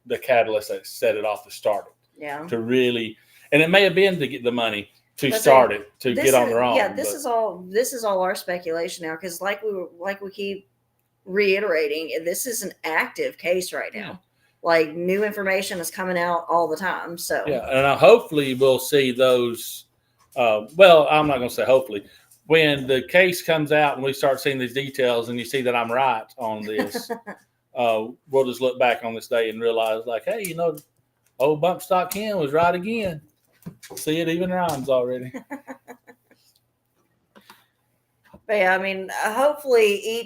the catalyst that set it off to start it. Yeah. To really, and it may have been to get the money to start it, to get on their own. Yeah, this is all our speculation now, because like we keep reiterating, this is an active case right now. Yeah. Like, new information is coming out all the time. So yeah, and hopefully we'll see those. Well, I'm not going to say hopefully. When the case comes out and we start seeing these details, and you see that I'm right on this, we'll just look back on this day and realize, like, hey, you know, old Bump Stock Ken was right again. See, it even rhymes already. But yeah, I mean, hopefully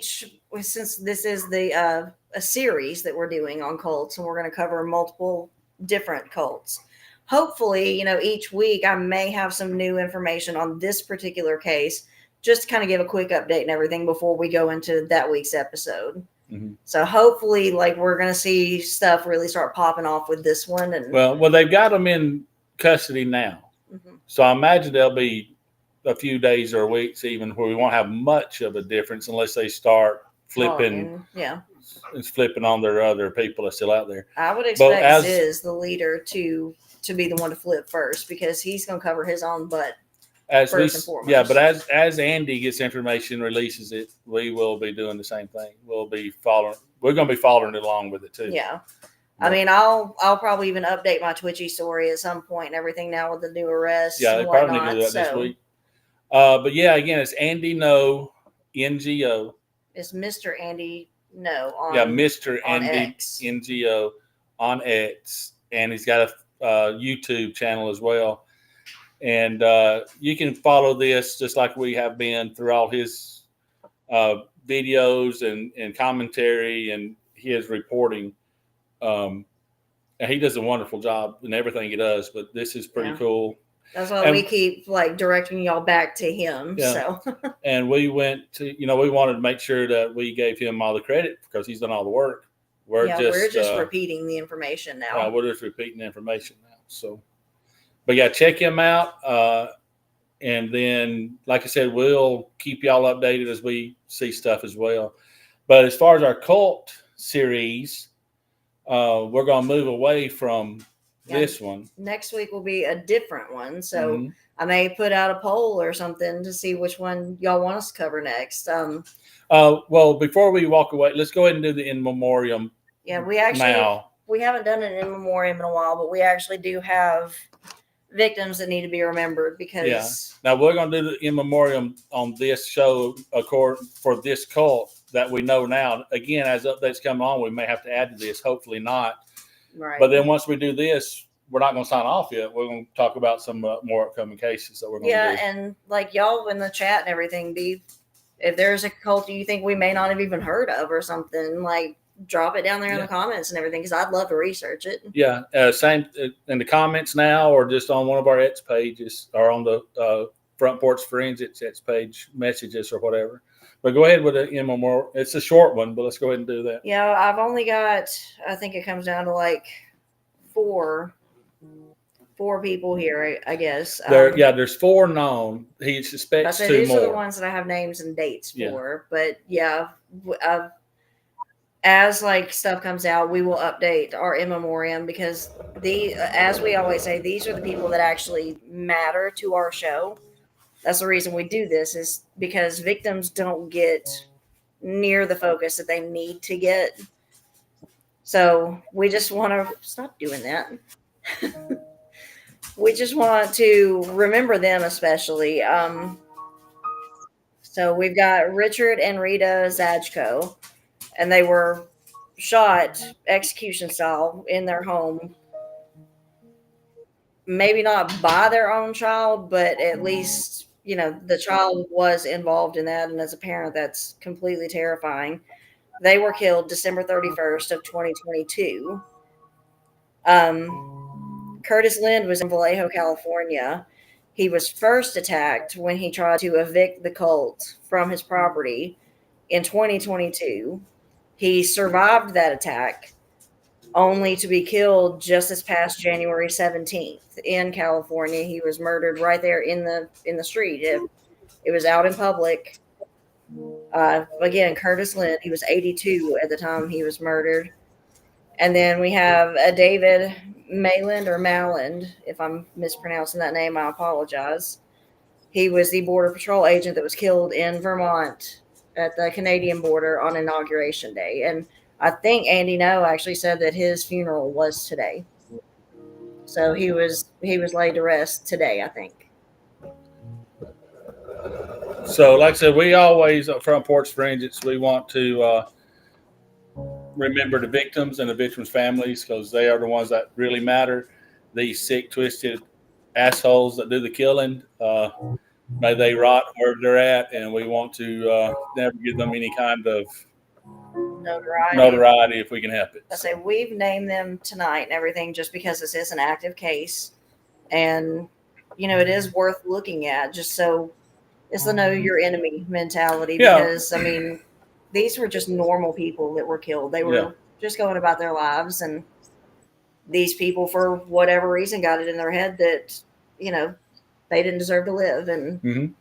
since this is a series that we're doing on cults, and we're going to cover multiple different cults. Hopefully, you know, each week I may have some new information on this particular case, just to kind of give a quick update and everything before we go into that week's episode. Mm-hmm. So hopefully, like, we're going to see stuff really start popping off with this one. And well, they've got them in custody now. Mm-hmm. So I imagine there'll be a few days or weeks even where we won't have much of a difference unless they start flipping. It's flipping on their other people that's still out there. I would expect Ziz, the leader, to be the one to flip first, because he's going to cover his own butt first and foremost. Yeah, but as Andy gets information, releases it, we will be doing the same thing. We're going to be following along with it too. Yeah. I mean, I'll probably even update my Twitchy story at some point and everything now with the new arrests. Yeah, they probably do that this week. But yeah, again, it's Andy No NGO. It's Mr. Andy No on Mr. Andy X. NGO on X, and he's got a YouTube channel as well. And you can follow this just like we have been through all his videos and commentary and his reporting. And he does a wonderful job in everything he does, but this is pretty cool. That's why we keep like directing y'all back to him. Yeah. So, and we went to, we wanted to make sure that we gave him all the credit because he's done all the work. We're just repeating the information now. We're just repeating the information now. So, but yeah, check him out. And then, like I said, we'll keep y'all updated as we see stuff as well. But as far as our cult series, we're going to move away from this one. Next week will be a different one. So I may put out a poll or something to see which one y'all want us to cover next. Well, before we walk away, let's go ahead and do the in memoriam. Yeah, we haven't done an in memoriam in a while, but we actually do have victims that need to be remembered because now we're going to do the in memoriam on this show for this cult that we know now. Again, as updates come on, we may have to add to this. Hopefully not. Right. But then once we do this, we're not going to sign off yet. We're going to talk about some more upcoming cases that we're going to do. Yeah, and like y'all in the chat and everything, if there's a cult you think we may not have even heard of or something, like drop it down there in the comments and everything, because I'd love to research it. Yeah, same in the comments now, or just on one of our X pages, or on the Front Porch Forensics X page, messages or whatever. But go ahead with the in memoriam. It's a short one, but let's go ahead and do that. Yeah, I've only got, I think it comes down to like four people here, I guess. There's 4 known. He suspects 2 more. These are the ones that I have names and dates for. But yeah, as like stuff comes out, we will update our in memoriam, because as we always say, these are the people that actually matter to our show. That's the reason we do this, is because victims don't get near the focus that they need to get. So we just want to stop doing that. We just want to remember them, especially. So we've got Richard and Rita Zajko, and they were shot execution style in their home. Maybe not by their own child, but at least, the child was involved in that. And as a parent, that's completely terrifying. They were killed December 31st of 2022. Curtis Lind was in Vallejo, California. He was first attacked when he tried to evict the cult from his property in 2022. He survived that attack only to be killed just this past January 17th in California. He was murdered right there in the street. It was out in public. Again, Curtis Lynn, he was 82 at the time he was murdered. And then we have a David Mayland or Malland. If I'm mispronouncing that name, I apologize. He was the Border Patrol agent that was killed in Vermont at the Canadian border on Inauguration Day. And I think Andy No actually said that his funeral was today. So he was laid to rest today, I think. So, like I said, we always at Front Porch Forensics, we want to remember the victims and the victims' families because they are the ones that really matter. These sick, twisted assholes that do the killing, may they rot wherever they're at, and we want to never give them any kind of notoriety if we can help it. I say we've named them tonight and everything just because this is an active case, and it is worth looking at just so it's the know your enemy mentality. Because I mean, these were just normal people that were killed. They were just going about their lives, and these people, for whatever reason, got it in their head that they didn't deserve to live. And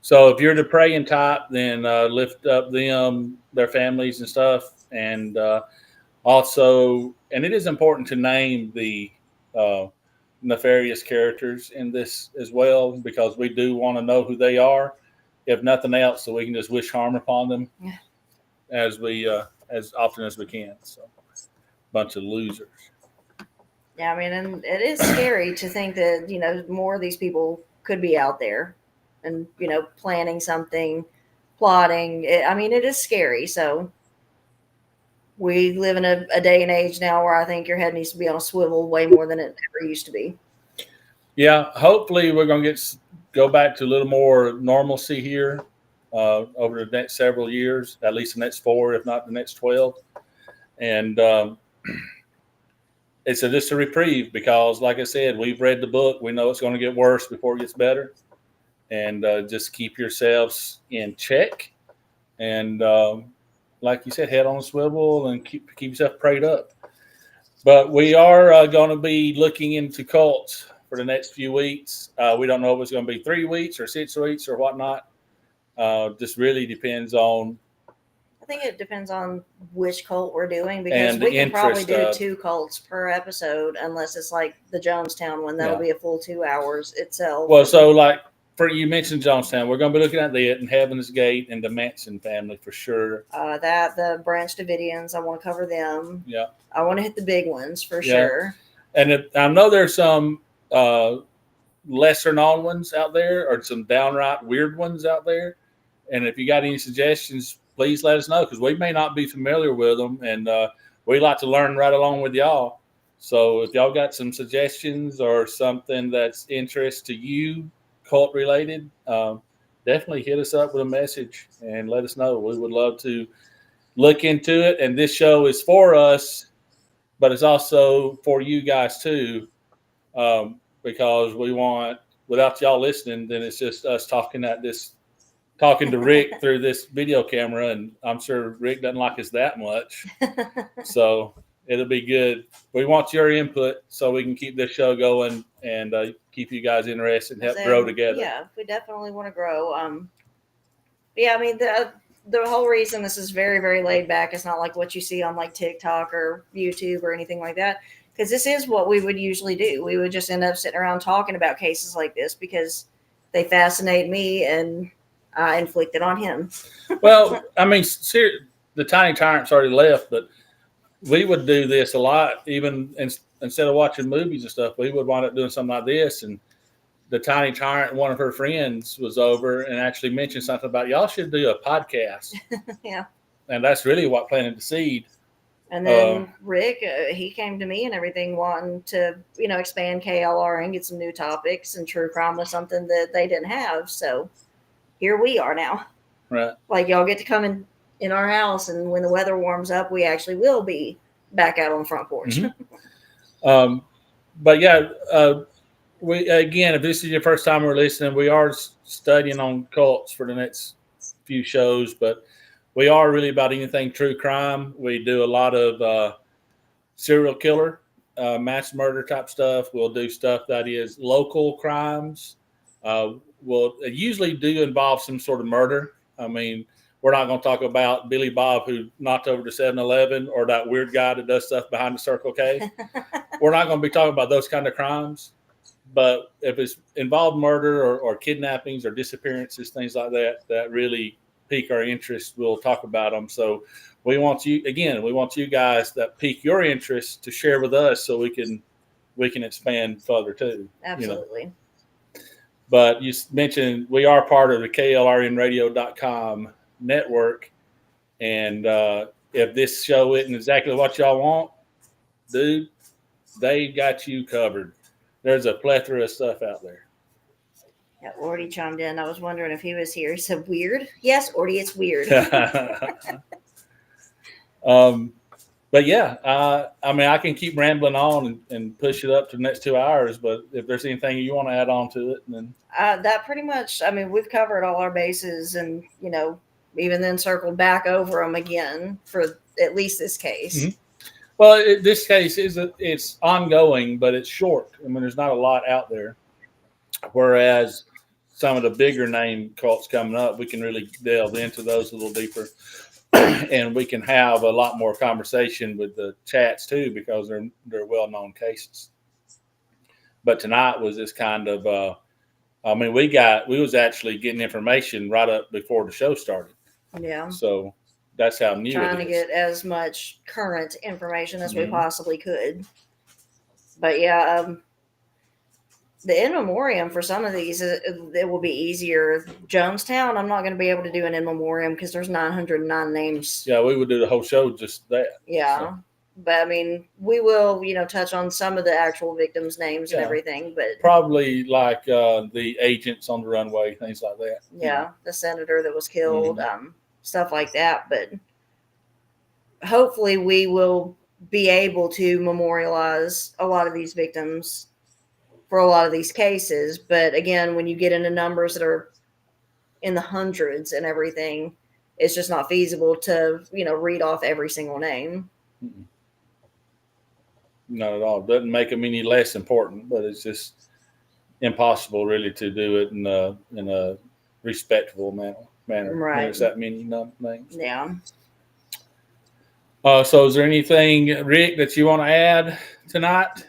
so if you're the praying type, then lift up them, their families and stuff. And also, and it is important to name the nefarious characters in this as well, because we do want to know who they are, if nothing else, so we can just wish harm upon them as often as we can. So, bunch of losers. Yeah, I mean, and it is scary to think that more of these people could be out there and planning something, plotting. It is scary. So we live in a day and age now where I think your head needs to be on a swivel way more than it ever used to be. Yeah, hopefully we're going to go back to a little more normalcy here over the next several years, at least the next 4, if not the next 12. And it's just a reprieve because, like I said, we've read the book. We know it's going to get worse before it gets better. And just keep yourselves in check. And like you said, head on a swivel and keep yourself prayed up. But we are going to be looking into cults for the next few weeks. We don't know if it's going to be 3 weeks or 6 weeks or whatnot. Just really depends on. I think it depends on which cult we're doing, because we can probably do 2 cults per episode, unless it's like the Jonestown one. That'll be a full 2 hours itself. Well, so like you mentioned Jonestown, we're going to be looking at that and Heaven's Gate and the Manson family for sure. The Branch Davidians, I want to cover them. Yeah, I want to hit the big ones for sure. And I know there's some lesser known ones out there, or some downright weird ones out there. And if you got any suggestions, please let us know, because we may not be familiar with them, and we like to learn right along with y'all. So if y'all got some suggestions or something that's interest to you, cult related, definitely hit us up with a message and let us know. We would love to look into it. And this show is for us, but it's also for you guys too, because we want, without y'all listening, then it's just us talking to Rick through this video camera, and I'm sure Rick doesn't like us that much. So it'll be good. We want your input so we can keep this show going and keep you guys interested and help grow together. Yeah, we definitely want to grow. Yeah, I mean, the whole reason this is very, very laid back, it's not like what you see on like TikTok or YouTube or anything like that, because this is what we would usually do. We would just end up sitting around talking about cases like this because they fascinate me and I inflict it on him. Well, I mean, the Tiny Tyrant's already left, but we would do this a lot. Even instead of watching movies and stuff, we would wind up doing something like this. And the Tiny Tyrant, one of her friends, was over and actually mentioned something about, y'all should do a podcast. Yeah. And that's really what planted the seed. And then Rick, he came to me and everything wanting to, expand KLR and get some new topics, and true crime was something that they didn't have. So here we are now. Right. Like, y'all get to come in our house, and when the weather warms up, we actually will be back out on the front porch. Mm-hmm. But yeah, if this is your first time we're listening, we are studying on cults for the next few shows, but we are really about anything true crime. We do a lot of serial killer, mass murder type stuff. We'll do stuff that is local crimes. Will usually do involve some sort of murder. I mean, we're not going to talk about Billy Bob who knocked over the 7-Eleven or that weird guy that does stuff behind the Circle K. We're not going to be talking about those kind of crimes. But if it's involved murder or kidnappings or disappearances, things like that, that really pique our interest, we'll talk about them. So we want you guys that pique your interest to share with us so we can expand further too. Absolutely. You know. But you mentioned we are part of the KLRNradio.com network. And if this show isn't exactly what y'all want, dude, they got you covered. There's a plethora of stuff out there. Yeah, Ordy chimed in. I was wondering if he was here. He said, weird? Yes, Ordy, it's weird. But yeah, I mean, I can keep rambling on and push it up to the next 2 hours. But if there's anything you want to add on to it, then that pretty much. I mean, we've covered all our bases, and even then circled back over them again for at least this case. Mm-hmm. Well, this case it's ongoing, but it's short. I mean, there's not a lot out there. Whereas some of the bigger name cults coming up, we can really delve into those a little deeper. And we can have a lot more conversation with the chats too, because they're well-known cases. But tonight was this kind of, I mean, we was actually getting information right up before the show started. Yeah. So that's how new trying it to is. get as much current information as we possibly could. But yeah, the in memoriam for some of these, it will be easier. Jonestown, I'm not going to be able to do an in memoriam because there's 909 names. Yeah, we would do the whole show just that. Yeah. So. But I mean, we will, touch on some of the actual victims' names and everything. But probably like the agents on the runway, things like that. Yeah, the senator that was killed, stuff like that. But hopefully, we will be able to memorialize a lot of these victims for a lot of these cases. But again, when you get into numbers that are in the hundreds and everything, it's just not feasible to, read off every single name. Mm-mm. Not at all. It doesn't make them any less important, but it's just impossible really to do it in a respectful manner. Right. There's that many names. Yeah. So is there anything, Rick, that you want to add tonight?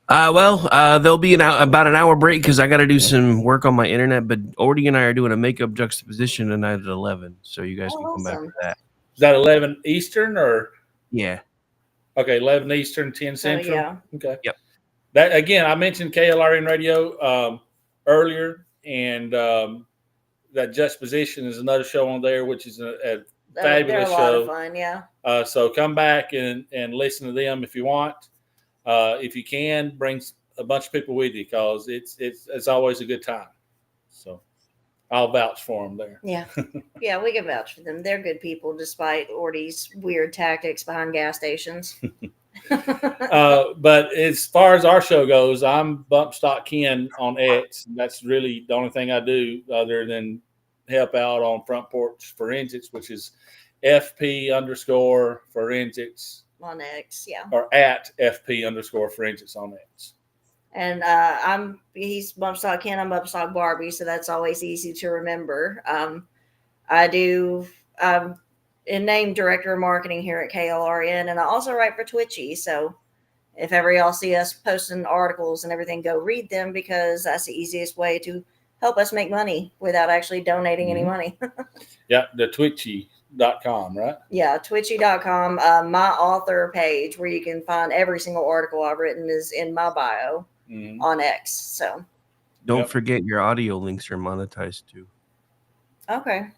There'll be about an hour break because I got to do some work on my internet. But Ordy and I are doing a makeup juxtaposition tonight at 11, so you guys can come back for that. Is that 11 Eastern or? Yeah. Okay, 11 Eastern, 10 Central. Yeah. Okay. Yep. That again, I mentioned KLRN Radio earlier, and that Juxtaposition is another show on there, which is a fabulous show. They're a lot of fun, yeah. So come back and listen to them if you want. If you can, bring a bunch of people with you because it's always a good time. So I'll vouch for them there. Yeah. Yeah, we can vouch for them. They're good people despite Ordy's weird tactics behind gas stations. But as far as our show goes, I'm Bump Stock Ken on X. That's really the only thing I do other than help out on Front Porch Forensics, which is FP_forensics. On X, yeah. Or at FP_forensics on X. And he's Bump Stock Ken, I'm Bump Stock Barbie, so that's always easy to remember. I do in name director of marketing here at KLRN, and I also write for Twitchy. So if ever y'all see us posting articles and everything, go read them because that's the easiest way to help us make money without actually donating any money. Yeah, the Twitchy.com, right? Yeah, Twitchy.com. My author page where you can find every single article I've written is in my bio on X. So don't forget your audio links are monetized too. Okay.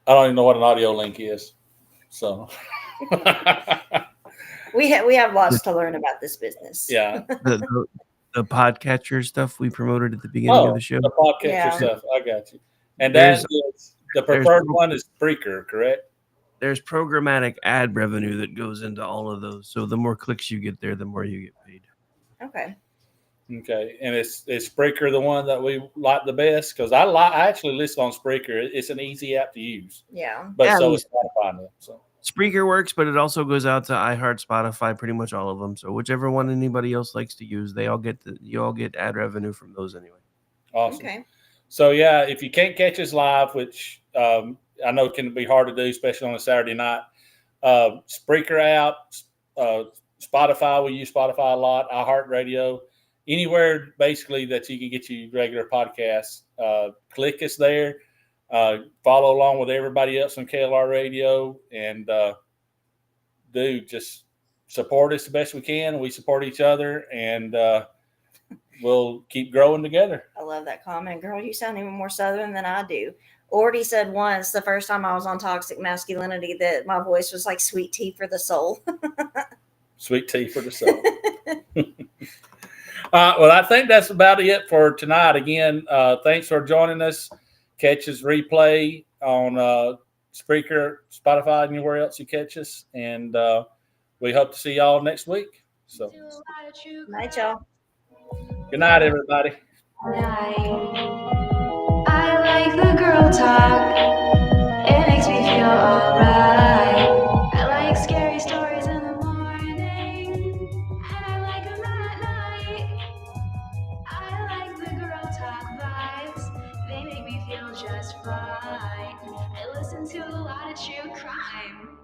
I don't even know what an audio link is. So we have lots to learn about this business. Yeah. The podcatcher stuff we promoted at the beginning of the show. The podcatcher stuff. I got you. And that is the preferred one is Spreaker, correct? There's programmatic ad revenue that goes into all of those. So the more clicks you get there, the more you get paid. Okay. Okay. And is Spreaker the one that we like the best? Because I actually listen on Spreaker. It's an easy app to use. Yeah. But so is Spotify now. So Spreaker works, but it also goes out to iHeart, Spotify, pretty much all of them. So whichever one anybody else likes to use, you all get ad revenue from those anyway. Awesome. Okay. So yeah, if you can't catch us live, which I know can be hard to do, especially on a Saturday night, Spreaker app, Spotify. We use Spotify a lot. iHeartRadio, anywhere basically that you can get your regular podcasts. Click us there. Follow along with everybody else on KLR Radio, and just support us the best we can. We support each other, and we'll keep growing together. I love that comment. Girl, you sound even more Southern than I do. Orty said once, the first time I was on Toxic Masculinity, that my voice was like sweet tea for the soul. Sweet tea for the soul. Well, I think that's about it for tonight. Again, thanks for joining us. Catch us replay on Spreaker, Spotify, anywhere else you catch us. And we hope to see y'all next week. So, Night, y'all. Good night, everybody. I like the girl talk. It makes me feel alright. I like scary stories in the morning, and I like them at night. I like the girl talk vibes. They make me feel just fine. I listen to a lot of true crime.